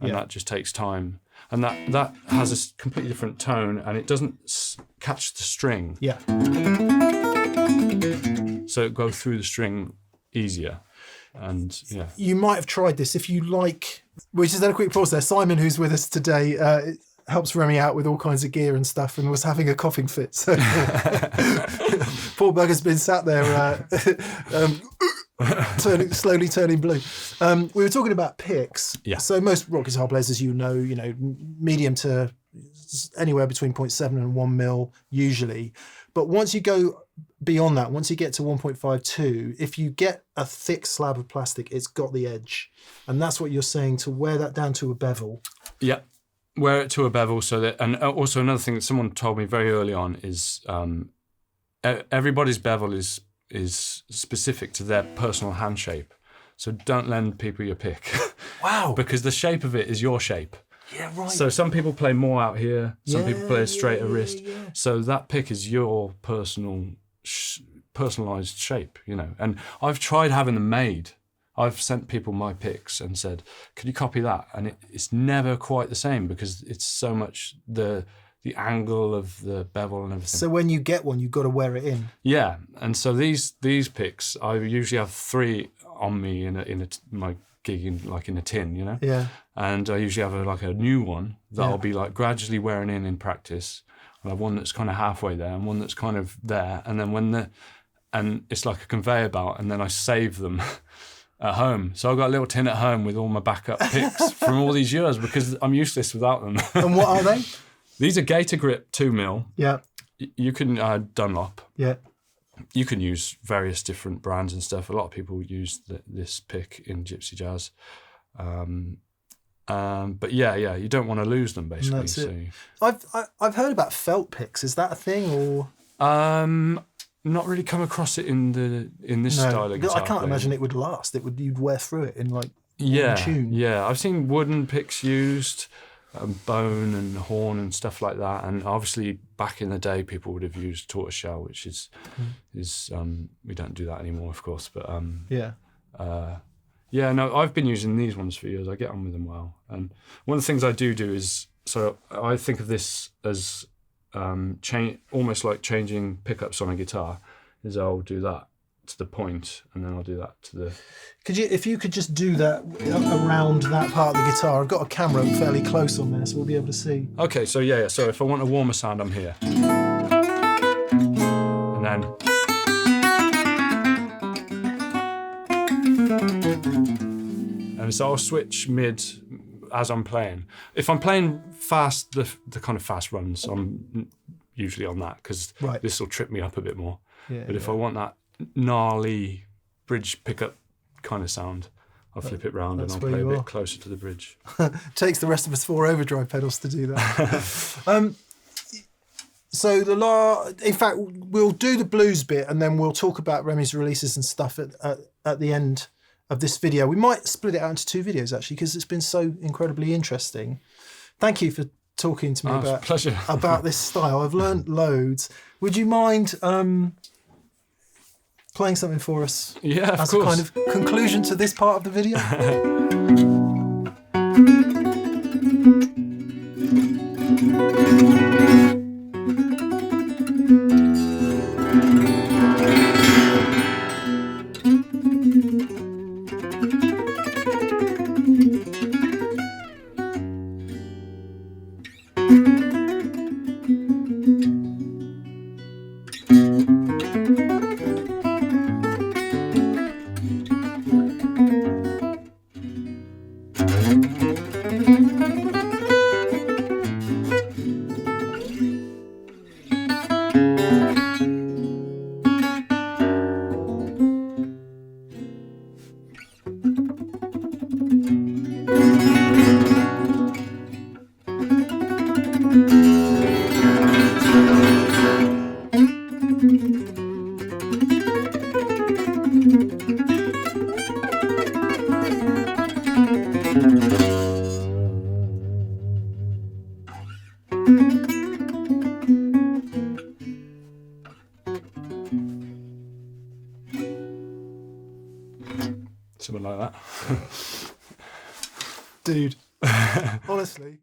And that just takes time. And that has a completely different tone, and it doesn't catch the string. Yeah. So it goes through the string easier. And yeah. You might have tried this if you like. We just had a quick pause there. Simon, who's with us today, helps Remi out with all kinds of gear and stuff, and was having a coughing fit. So poor bugger's been sat there slowly turning blue. We were talking about picks. Yeah. So most rock guitar players, as you know, medium to anywhere between 0.7 and 1 mil usually. But once you go beyond that, once you get to 1.52, if you get a thick slab of plastic, it's got the edge. And that's what you're saying, to wear that down to a bevel. Yeah. Wear it to a bevel so that, and also another thing that someone told me very early on is everybody's bevel is specific to their personal hand shape. So don't lend people your pick. Wow. Because the shape of it is your shape. Yeah, right. So some people play more out here, some people play a straighter wrist. Yeah. So that pick is your personalized shape, And I've tried having them made. I've sent people my picks and said, "Could you copy that?" And it's never quite the same because it's so much the angle of the bevel and everything. So when you get one, you've got to wear it in. Yeah, and so these picks, I usually have 3 on me in my gig in a tin, Yeah. And I usually have a new one that I'll be gradually wearing in practice. I have one that's kind of halfway there and one that's kind of there, and then and it's like a conveyor belt, and then I save them. At home. So I've got a little tin at home with all my backup picks from all these years because I'm useless without them. And what are they? These are Gator Grip 2 mil. Yeah. You can Dunlop. Yeah. You can use various different brands and stuff. A lot of people use this pick in Gypsy Jazz. But yeah, you don't want to lose them basically. That's it. I've heard about felt picks. Is that a thing or? Not really come across it in this style of guitar. I can't imagine it would last. You'd wear through it in like one tune. Yeah. I've seen wooden picks used, bone and horn and stuff like that. And obviously back in the day, people would have used tortoiseshell, which is we don't do that anymore, of course. But no, I've been using these ones for years. I get on with them well. And one of the things I do is, so I think of this as almost like changing pickups on a guitar, is I'll do that to the point and then I'll do that to the... If you could just do that around that part of the guitar. I've got a camera fairly close on there, so we'll be able to see. Okay, so yeah. So if I want a warmer sound, I'm here. And then... And so I'll switch mid as I'm playing. If I'm playing fast, the kind of fast runs, I'm usually on that because this will trip me up a bit more. But if I want that gnarly bridge pickup kind of sound, I'll flip it round and I'll play a bit closer to the bridge. Takes the rest of us 4 overdrive pedals to do that. So in fact, we'll do the blues bit and then we'll talk about Remi's releases and stuff at the end of this video. We might split it out into 2 videos actually because it's been so incredibly interesting. Thank you for talking to me about this style. I've learned loads. Would you mind playing something for us? Yeah, of as course. A kind of conclusion to this part of the video? Something like that. Dude, honestly.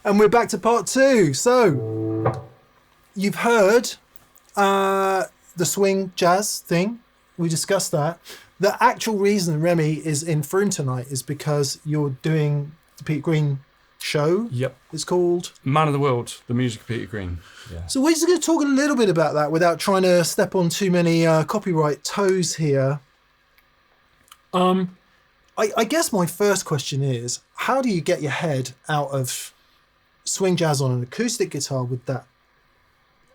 And we're back to part 2. So, you've heard the swing jazz thing. We discussed that. The actual reason Remi is in Froome tonight is because you're doing the Peter Green show. Yep. It's called Man of the World, the music of Peter Green. Yeah. So we're just going to talk a little bit about that without trying to step on too many copyright toes here. I guess my first question is, how do you get your head out of swing jazz on an acoustic guitar with that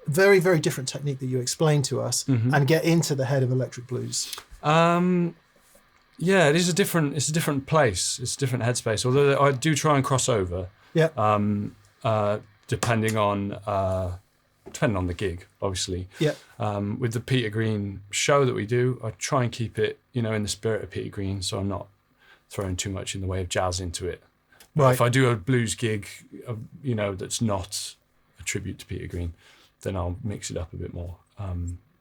very, very different technique that you explained to us and get into the head of electric blues? Yeah, it's a different place. It's a different headspace. Although I do try and cross over. Yeah. Depending on depending on the gig, obviously. Yeah. With the Peter Green show that we do, I try and keep it, in the spirit of Peter Green, so I'm not throwing too much in the way of jazz into it. But Right. if I do a blues gig, that's not a tribute to Peter Green, then I'll mix it up a bit more,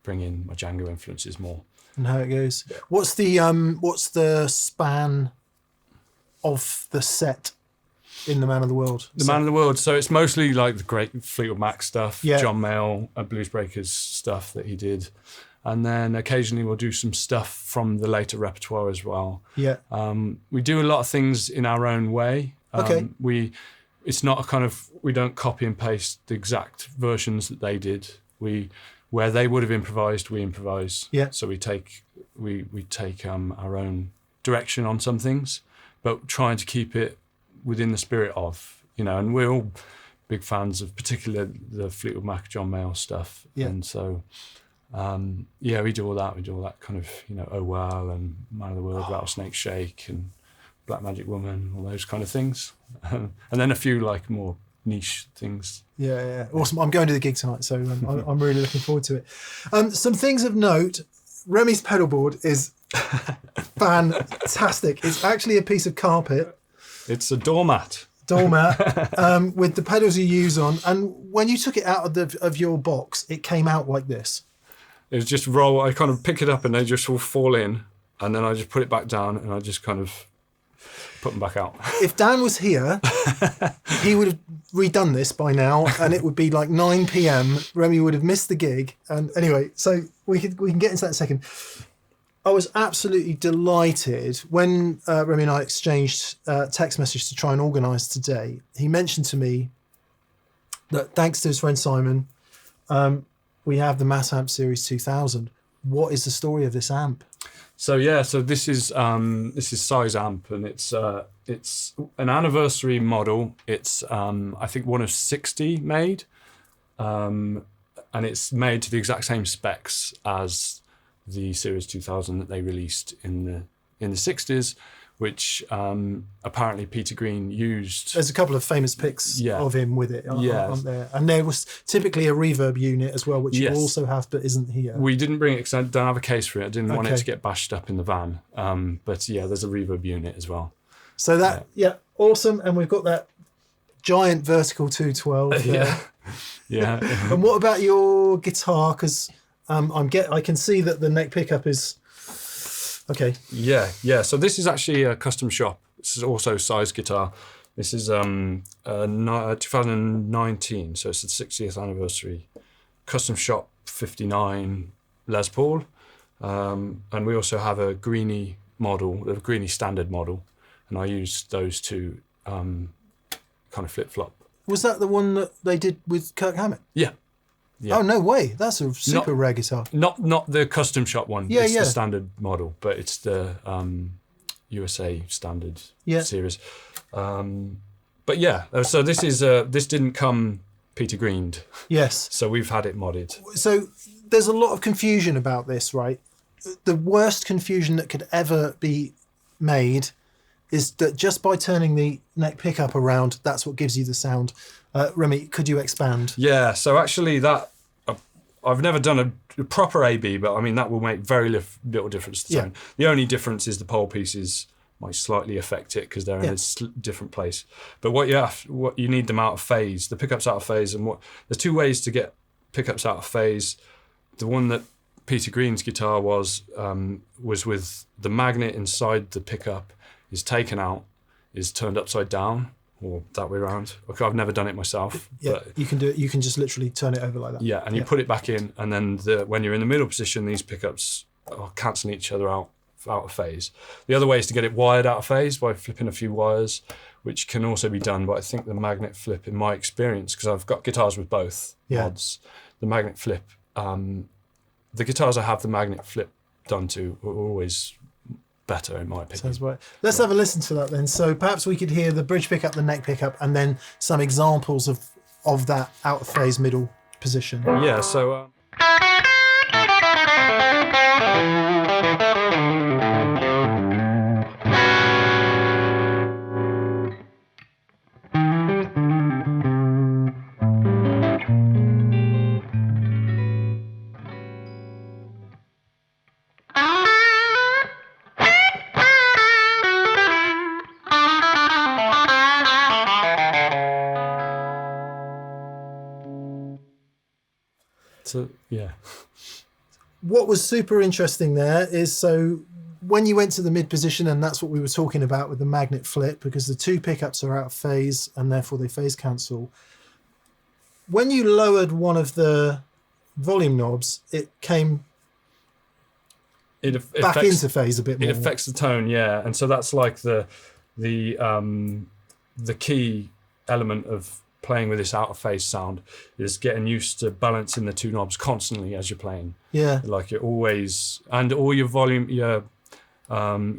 bring in my Django influences more. And how it goes. What's the span of the set in The Man of the World? The Man of the World, so it's mostly like the great Fleetwood Mac stuff, Yeah. John Mayall, Blues Breakers stuff that he did. And then occasionally we'll do some stuff from the later repertoire as well. Yeah. We do a lot of things in our own way. Okay. It's not a kind of, we don't copy and paste the exact versions that they did. Where they would have improvised, we improvise. Yeah. So we take our own direction on some things, but trying to keep it within the spirit of, and we're all big fans of particularly the Fleetwood Mac, John Mayall stuff. Yeah. And so, we do all that. We do all that kind of, Oh Well and Man of the World, Rattlesnake Shake and Black Magic Woman, all those kind of things. And then a few like more niche things. Yeah. Awesome. I'm going to the gig tonight, so I'm really looking forward to it. Some things of note. Remi's pedalboard is fantastic. It's actually a piece of carpet. It's a doormat with the pedals you use on. And when you took it out of your box, it came out like this. It was just roll. I kind of pick it up and they just all fall in, and then I just put it back down and I just kind of put them back out. If Dan was here, he would have redone this by now, and it would be like 9 p.m. Remi would have missed the gig. And anyway, so we can get into that in a second. I was absolutely delighted when Remi and I exchanged text messages to try and organise today. He mentioned to me that thanks to his friend Simon, we have the Matamp Series 2000. What is the story of this amp? So this is size amp, and it's an anniversary model. It's I think one of 60 made, and it's made to the exact same specs as the Series 2000 that they released in the 60s, which apparently Peter Green used. There's a couple of famous pics of him with it, aren't there? And there was typically a reverb unit as well, which you also have but isn't here. We didn't bring it because I don't have a case for it. I didn't want it to get bashed up in the van. But there's a reverb unit as well. So that, awesome. And we've got that giant vertical 212 there. Yeah. And what about your guitar? Because I can see that the neck pickup is... Okay. Yeah. So this is actually a custom shop. This is also size guitar. This is 2019, so it's the 60th anniversary. Custom shop 59 Les Paul, and we also have a Greeny model, a Greeny standard model, and I used those two kind of flip flop. Was that the one that they did with Kirk Hammett? Yeah. Oh, no way. That's a super rare guitar. Not the custom shop one. It's the standard model, but it's the USA standard series. But so this didn't come Peter Greened. Yes. So we've had it modded. So there's a lot of confusion about this, right? The worst confusion that could ever be made is that just by turning the neck pickup around, that's what gives you the sound. Remi, could you expand? Yeah, so actually I've never done a proper AB, but I mean, that will make very little difference to the sound. The only difference is the pole pieces might slightly affect it because they're in a different place. But what you need them out of phase, the pickups out of phase, and there's two ways to get pickups out of phase. The one that Peter Green's guitar was with the magnet inside the pickup is taken out, is turned upside down, or that way around. Okay, I've never done it myself. Yeah, but you can do it. You can just literally turn it over like that. Yeah, and you put it back in, and then when you're in the middle position, these pickups are cancelling each other out of phase. The other way is to get it wired out of phase by flipping a few wires, which can also be done. But I think the magnet flip, in my experience, because I've got guitars with both mods, the magnet flip, the guitars I have the magnet flip done to are always better, in my opinion. Sounds right. Let's have a listen to that then. So perhaps we could hear the bridge pickup, the neck pickup, and then some examples of that out of phase middle position. Yeah, so... So yeah. What was super interesting there is, so when you went to the mid position, and that's what we were talking about with the magnet flip, because the two pickups are out of phase and therefore they phase cancel. When you lowered one of the volume knobs, it came back into phase a bit more. It affects the tone, yeah. And so that's like the key element of playing with this out of phase sound is getting used to balancing the two knobs constantly as you're playing. Yeah. Like you're always, and all your volume, your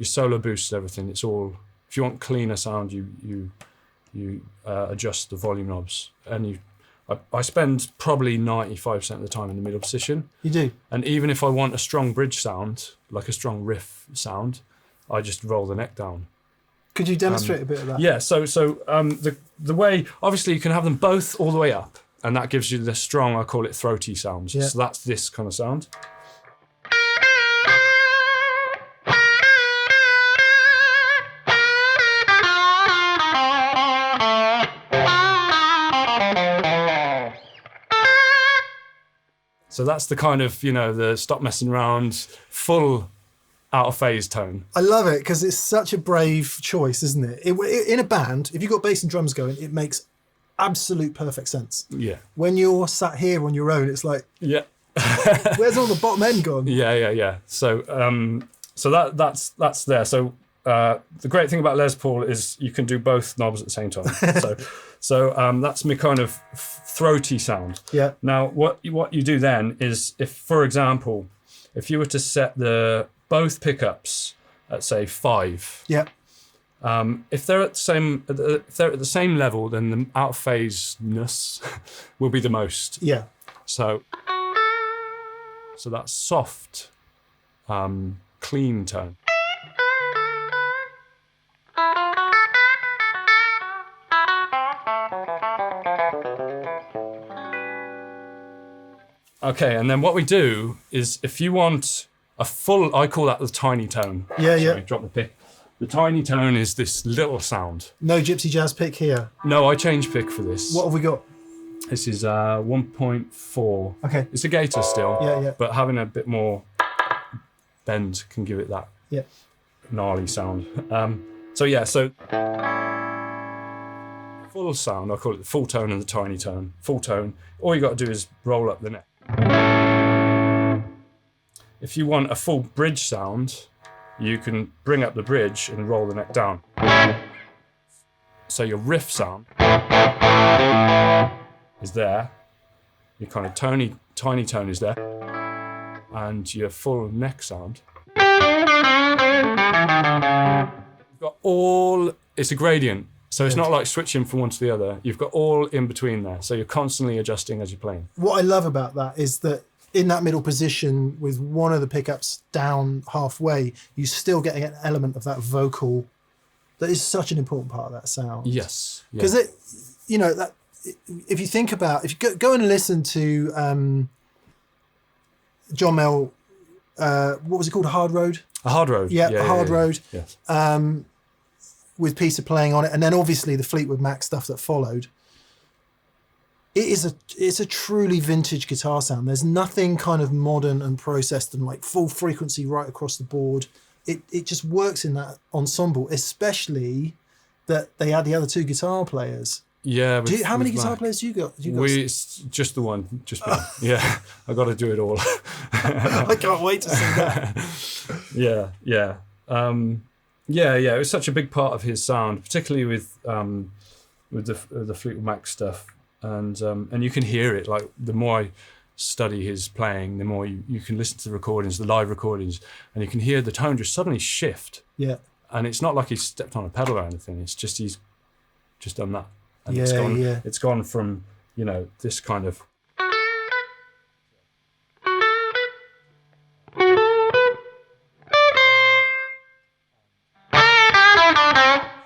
solo boosts, everything. It's all, if you want cleaner sound, you adjust the volume knobs. And I spend probably 95% of the time in the middle position. You do. And even if I want a strong bridge sound, like a strong riff sound, I just roll the neck down. Could you demonstrate a bit of that? Yeah, so the way, obviously you can have them both all the way up, and that gives you the strong, I call it throaty sounds. Yeah. So that's this kind of sound. So that's the kind of, the stop messing around, full out of phase tone. I love it because it's such a brave choice, isn't it? In a band, if you've got bass and drums going, it makes absolute perfect sense. Yeah. When you're sat here on your own, it's like, yeah, where's all the bottom end gone? Yeah. So that's there. So the great thing about Les Paul is you can do both knobs at the same time. So that's my kind of throaty sound. Yeah. Now what you do then is, if, for example, if you were to set both pickups at say 5. Yeah. If they're at the same level, then the out of phase-ness will be the most. Yeah. So that's soft, clean tone. Okay, and then what we do is, if you want a full, I call that the tiny tone. Yeah. Sorry, drop the pick. The tiny tone is this little sound. No Gypsy Jazz pick here? No, I changed pick for this. What have we got? This is 1.4. Okay. It's a gator still. Yeah. But having a bit more bend can give it that gnarly sound. So full sound, I call it the full tone and the tiny tone. Full tone, all you got to do is roll up the neck. If you want a full bridge sound, you can bring up the bridge and roll the neck down. So your riff sound is there, your kind of tiny tone is there, and your full neck sound. You've got all, it's a gradient, so it's not like switching from one to the other. You've got all in between there, so you're constantly adjusting as you're playing. What I love about that is that in that middle position, with one of the pickups down halfway, you're still getting an element of that vocal that is such an important part of that sound. Yes. Because that, if you think about, if you go and listen to John Mel, what was it called? A Hard Road? A Hard Road. Yeah, A Hard Road. Yes. With Peter playing on it, and then obviously the Fleetwood Mac stuff that followed. It's a truly vintage guitar sound. There's nothing kind of modern and processed and like full frequency right across the board. It just works in that ensemble, especially that they had the other two guitar players. Yeah. How many guitar players do you got? It's just the one, just me. Yeah, I got to do it all. I can't wait to see that. Yeah. It was such a big part of his sound, particularly with the Fleetwood Mac stuff. And you can hear it, like the more I study his playing, the more you can listen to the recordings, the live recordings, and you can hear the tone just suddenly shift. Yeah. And it's not like he's stepped on a pedal or anything, it's just he's just done that. And it's gone from, this kind of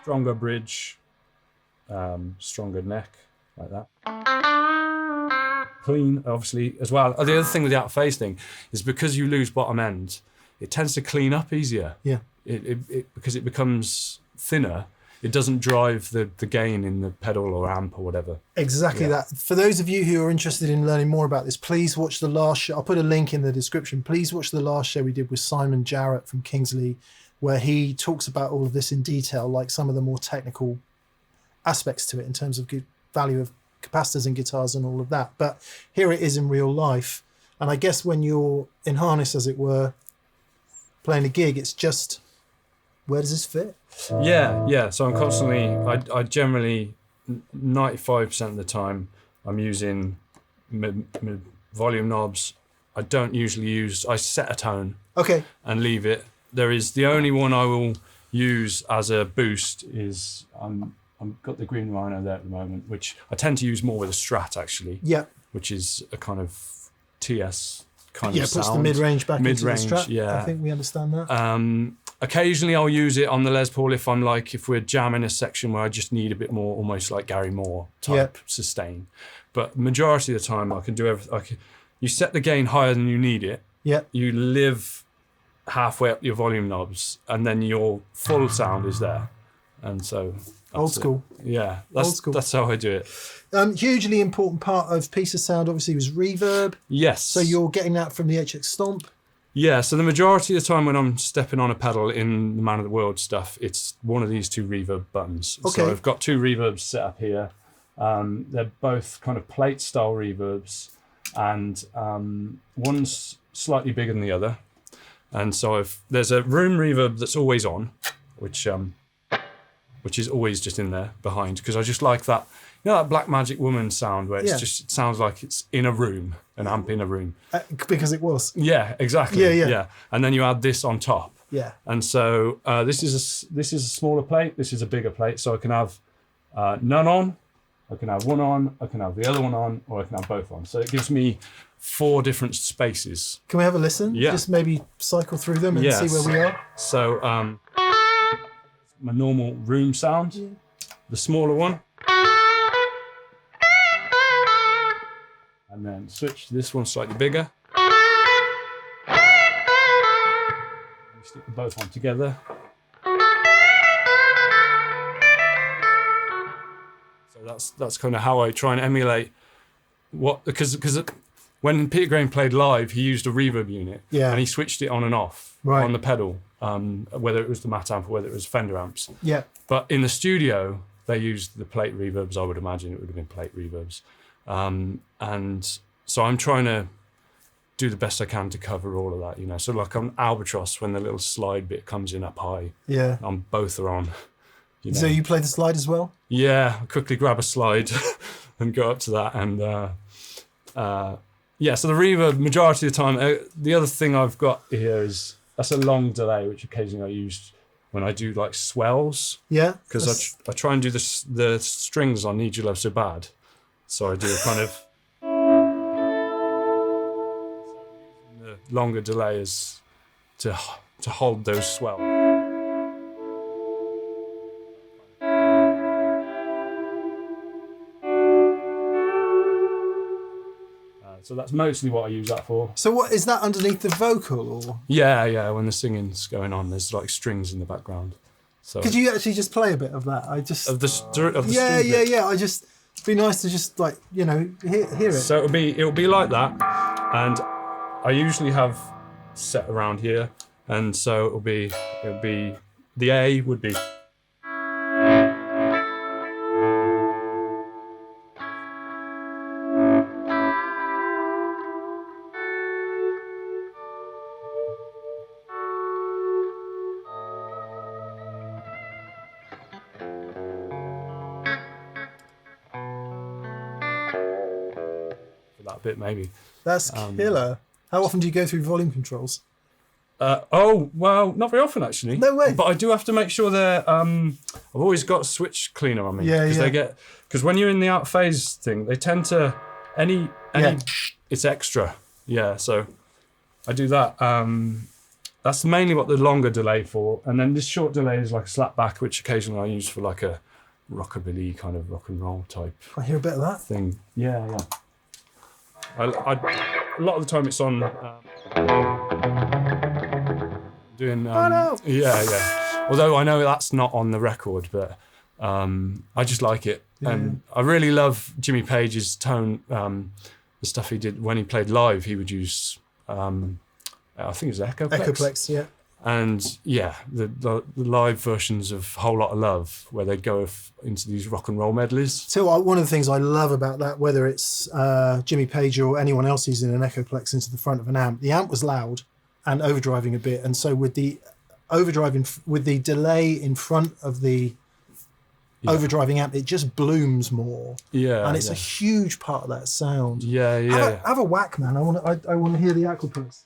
stronger bridge, stronger neck, like that. Clean, obviously, as well. The other thing with the out of phase thing is, because you lose bottom end, it tends to clean up easier. Yeah. Because it becomes thinner, it doesn't drive the gain in the pedal or amp or whatever. Exactly that. For those of you who are interested in learning more about this, please watch the last show. I'll put a link in the description. Please watch the last show we did with Simon Jarrett from Kingsley, where he talks about all of this in detail, like some of the more technical aspects to it in terms of good value of capacitors and guitars and all of that. But here it is in real life. And I guess when you're in harness, as it were, playing a gig, it's just, where does this fit? Yeah. So I'm constantly, I generally, 95% of the time, I'm using my volume knobs. I don't usually use, I set a tone and leave it. The only one I will use as a boost is, I've got the green Rhino there at the moment, which I tend to use more with a Strat actually. Yeah. Which is a kind of TS kind of sound. Yeah, puts the mid-range back into the Strat. Yeah. I think we understand that. Occasionally I'll use it on the Les Paul if we're jamming a section where I just need a bit more, almost like Gary Moore type sustain. But majority of the time I can do everything. You set the gain higher than you need it. Yeah. You live halfway up your volume knobs and then your full sound is there. And so... Old school. Yeah, that's how I do it. Hugely important part of piece of sound obviously was reverb. Yes. So you're getting that from the HX Stomp. Yeah, so the majority of the time when I'm stepping on a pedal in the Man of the World stuff, it's one of these two reverb buttons. Okay. So I've got two reverbs set up here. They're both kind of plate style reverbs, and one's slightly bigger than the other. And so there's a room reverb that's always on, which is always just in there behind, because I just like that, that Black Magic Woman sound where it sounds like it's in a room, an amp in a room. Because it was. Yeah, exactly. Yeah. And then you add this on top. Yeah. And so this is a smaller plate, this is a bigger plate, so I can have none on, I can have one on, I can have the other one on, or I can have both on. So it gives me 4 different spaces. Can we have a listen? Yeah. Just maybe cycle through them and see where we are? So my normal room sound, the smaller one, and then switch to this one slightly bigger. You stick them both on together. So that's kind of how I try and emulate because when Peter Green played live, he used a reverb unit, and he switched it on and off on the pedal. Whether it was the Matamp or whether it was Fender amps. Yeah. But in the studio, they used the plate reverbs. I would imagine it would have been plate reverbs. And so I'm trying to do the best I can to cover all of that, So like on Albatross, when the little slide bit comes in up high, both are on. So you play the slide as well? Yeah, I quickly grab a slide and go up to that. And so the reverb, majority of the time, the other thing I've got here is, that's a long delay, which occasionally I use when I do like swells. Yeah. Because I try and do the strings on Need Your Love So Bad. So I do a kind of... the longer delay is to hold those swells. So that's mostly what I use that for. So what is that underneath the vocal, or? Yeah. When the singing's going on, there's like strings in the background. So could you actually just play a bit of that? Of the string bit? Yeah. It'd be nice to just hear it. So it'll be like that, and I usually have set around here, and so it'll be the A would be. That bit maybe. That's killer. How often do you go through volume controls? Well, not very often actually. No way. But I do have to make sure they're. I've always got a switch cleaner on me. Because when you're in the out phase thing, they tend to any it's extra. Yeah, so I do that. That's mainly what the longer delay for, and then this short delay is like a slapback, which occasionally I use for like a rockabilly kind of rock and roll type. I hear a bit of that thing. Yeah. I a lot of the time it's on doing Yeah. Although I know that's not on the record, but I just like it. And I really love Jimmy Page's tone, the stuff he did when he played live. He would use, I think it was Echoplex. Echoplex, yeah. And yeah, the live versions of Whole Lot of Love, where they'd go into these rock and roll medleys. So one of the things I love about that, whether it's Jimmy Page or anyone else using an Echoplex into the front of an amp, the amp was loud and overdriving a bit. And so with the overdriving, with the delay in front of the overdriving amp, it just blooms more. Yeah. And it's a huge part of that sound. Yeah. Have a whack, man. I want to hear the Echoplex.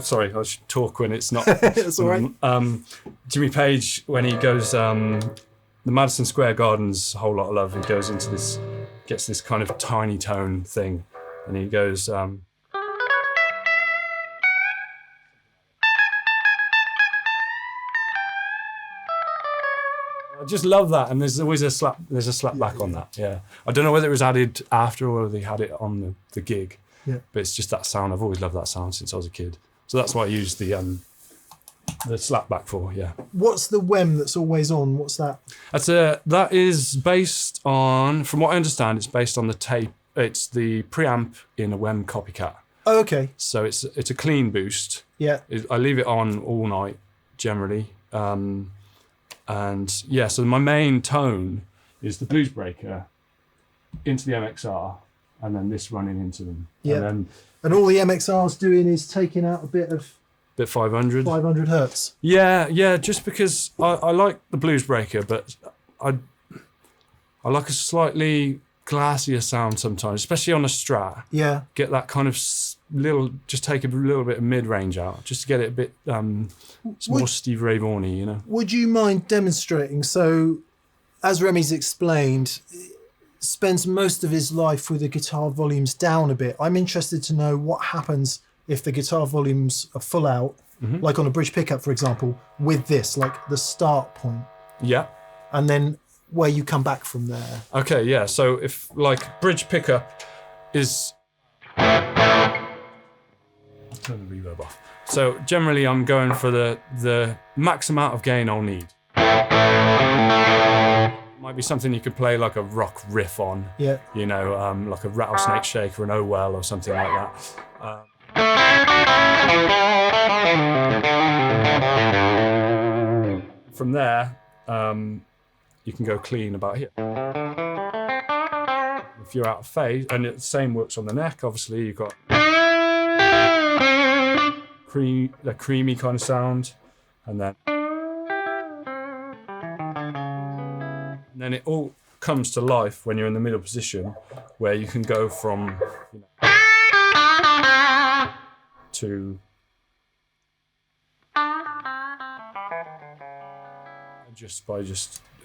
Sorry, I should talk when it's not. That's all right. Jimmy Page, when he goes, the Madison Square Garden's Whole Lot of Love, he goes into this, gets this kind of tiny tone thing, and he goes, I just love that, and there's always a slapback on that. Yeah, I don't know whether it was added after or whether they had it on the gig. Yeah, but it's just that sound. I've always loved that sound since I was a kid. So that's what I use the slapback for. Yeah. What's the WEM that's always on? What's that? That is based on, from what I understand, it's based on the tape. It's the preamp in a WEM copycat. Oh, okay. So it's a clean boost. Yeah. I leave it on all night generally, and yeah. So my main tone is the blues breaker into the MXR, and then this running into them. Yeah. And all the MXR's doing is taking out a bit 500. 500 hertz. Yeah. Just because I like the blues breaker, but I like a slightly glassier sound sometimes, especially on a Strat. Yeah. Get that kind of just take a little bit of mid-range out, just to get it a bit more Steve Ray Vaughan-y, you know. Would you mind demonstrating? So, as Remi's explained, spends most of his life with the guitar volumes down a bit. I'm interested to know what happens if the guitar volumes are full out, like on a bridge pickup, for example, with this, like the start point. Yeah. And then where you come back from there. Okay, yeah. So if like bridge pickup is... Turn the reverb off. So generally I'm going for the max amount of gain I'll need. Might be something you could play like a rock riff on. Yeah. You know, like a rattlesnake shake or an oh well or something like that. From there, you can go clean about here. If you're out of phase, and the same works on the neck, obviously, you've got the creamy kind of sound, and then it all comes to life when you're in the middle position, where you can go from, you know, to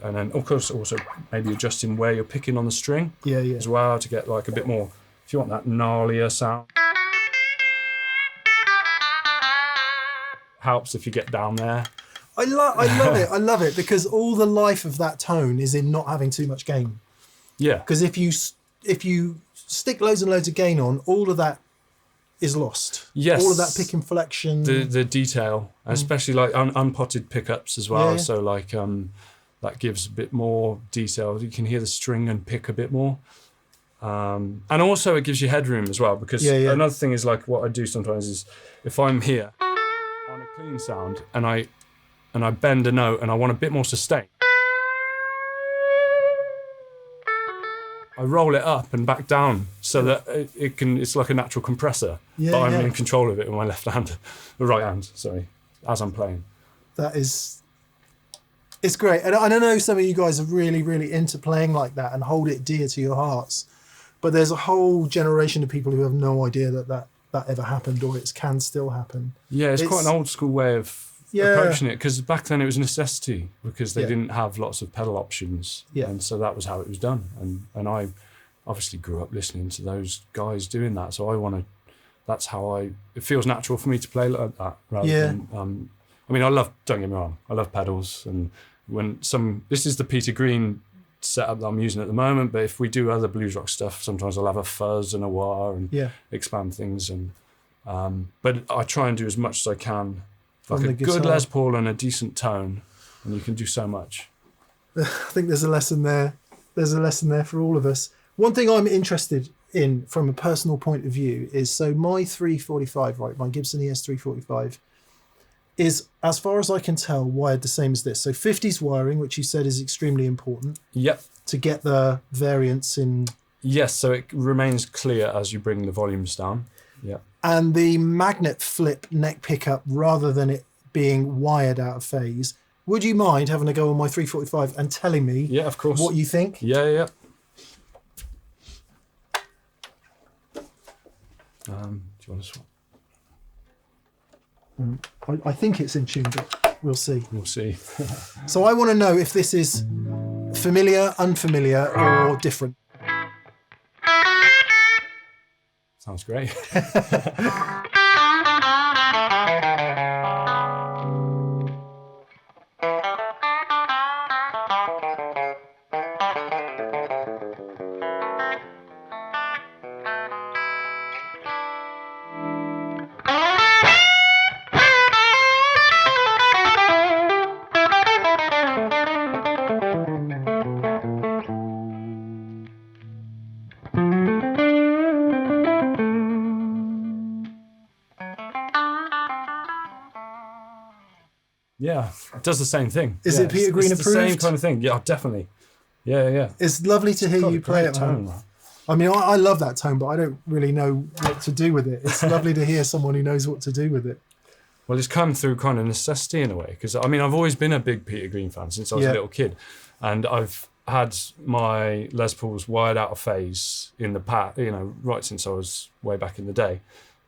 and then of course also maybe adjusting where you're picking on the string as well, to get like a bit more, if you want that gnarlier sound. Helps if you get down there. I love it because all the life of that tone is in not having too much gain. Yeah. Because if you stick loads and loads of gain on, all of that is lost. Yes. All of that pick inflection. The detail, especially like unpotted pickups as well. Yeah. So like that gives a bit more detail. You can hear the string and pick a bit more. And also it gives you headroom as well, because another thing is like what I do sometimes is if I'm here on a clean sound and I bend a note and I want a bit more sustain, I roll it up and back down so that it's like a natural compressor, but I'm in control of it with my left hand, the right hand, sorry, as I'm playing. It's great. And I know some of you guys are really, really into playing like that and hold it dear to your hearts, but there's a whole generation of people who have no idea that ever happened, or it can still happen. Yeah, it's quite an old school way of approaching it, because back then it was a necessity, because they didn't have lots of pedal options, and so that was how it was done. And I obviously grew up listening to those guys doing that. So that's how it feels natural for me to play like that. Rather than, I mean, don't get me wrong, I love pedals. And this is the Peter Green setup that I'm using at the moment, but if we do other blues rock stuff, sometimes I'll have a fuzz and a wah and expand things. And but I try and do as much as I can, like a good Les Paul and a decent tone, and you can do so much. I think there's a lesson there. There's a lesson there for all of us. One thing I'm interested in from a personal point of view is, so my 345, right, my Gibson ES345 is, as far as I can tell, wired the same as this. So 50s wiring, which you said is extremely important. Yep. To get the variance in. Yes, so it remains clear as you bring the volumes down. Yeah. And the magnet flip neck pickup, rather than it being wired out of phase. Would you mind having a go on my 345 and telling me of course, what you think? Yeah. Do you want to swap? I think it's in tune, but we'll see. We'll see. So I want to know if this is familiar, unfamiliar, or different. Sounds great. Yeah, it does the same thing. Is it Peter Green approved? The same kind of thing. Yeah, definitely. Yeah. It's lovely to hear you play it. Tone. I mean, I love that tone, but I don't really know what to do with it. It's lovely to hear someone who knows what to do with it. Well, it's come through kind of necessity in a way, because I mean, I've always been a big Peter Green fan since I was a little kid, and I've had my Les Pauls wired out of phase in the past, right since I was way back in the day.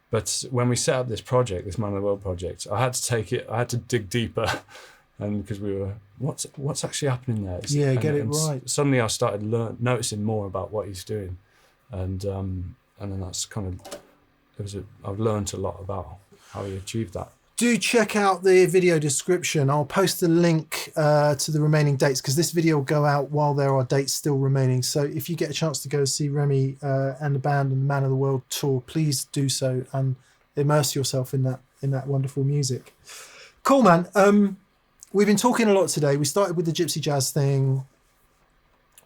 But when we set up this project, this Man of the World project, I had to dig deeper, and because we were, what's actually happening there? Get it right. Suddenly I started noticing more about what he's doing, and then that's kind of, I've learned a lot about how he achieved that. Do check out the video description. I'll post the link to the remaining dates, because this video will go out while there are dates still remaining. So if you get a chance to go see Remi and the band and the Man of the World tour, please do so and immerse yourself in that wonderful music. Cool, man. We've been talking a lot today. We started with the Gypsy Jazz thing.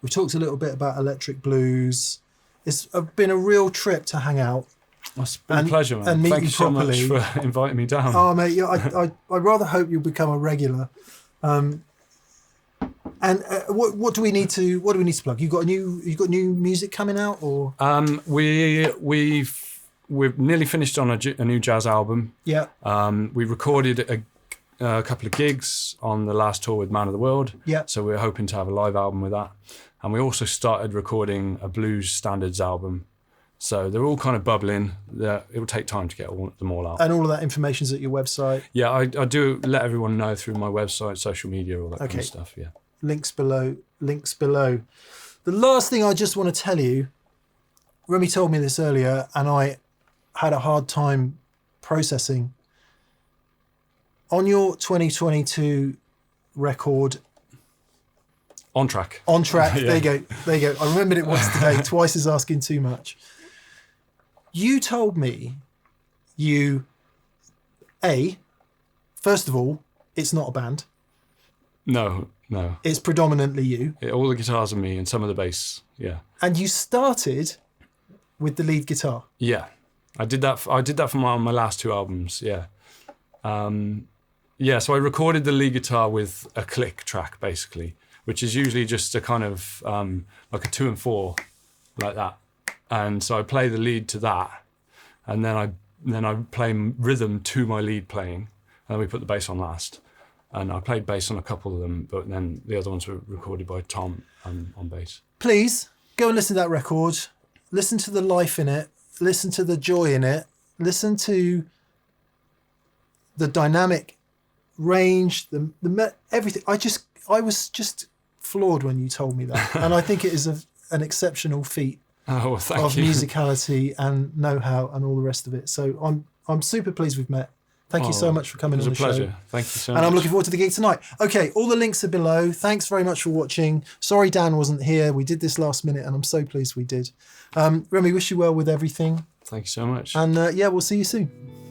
We talked a little bit about electric blues. It's been a real trip to hang out. It's been a pleasure, man. And meet Thank you you so properly. much for inviting me down. Oh, mate, I rather hope you'll become a regular. And what do we need to plug? You got new music coming out, or? We've nearly finished on a new jazz album. Yeah. We recorded a couple of gigs on the last tour with Man of the World. Yeah. So we're hoping to have a live album with that, and we also started recording a blues standards album. So they're all kind of bubbling. It will take time to get them all out. And all of that information's at your website? Yeah, I do let everyone know through my website, social media, all that kind of stuff, yeah. Links below. The last thing I just want to tell you, Remi told me this earlier, and I had a hard time processing. On your 2022 record... On track. Yeah. There you go. I remembered it once today. Twice is asking too much. You told me first of all, it's not a band. No. It's predominantly you. All the guitars are me and some of the bass, yeah. And you started with the lead guitar. Yeah, I did that for my last two albums, yeah. So I recorded the lead guitar with a click track, basically, which is usually just a kind of like a 2 and 4, like that. And so I play the lead to that, and then I play rhythm to my lead playing, and then we put the bass on last. And I played bass on a couple of them, but then the other ones were recorded by Tom on bass. Please go and listen to that record. Listen to the life in it. Listen to the joy in it. Listen to the dynamic range, the everything. I was just floored when you told me that, and I think it is an exceptional feat. Oh, well, thank of you. musicality and know-how and all the rest of it. So I'm super pleased we've met. Thank you so much for coming on the show. It was a pleasure. Thank you so much. And I'm looking forward to the gig tonight. Okay, all the links are below. Thanks very much for watching. Sorry Dan wasn't here. We did this last minute and I'm so pleased we did. Remi, wish you well with everything. Thank you so much. And yeah, we'll see you soon.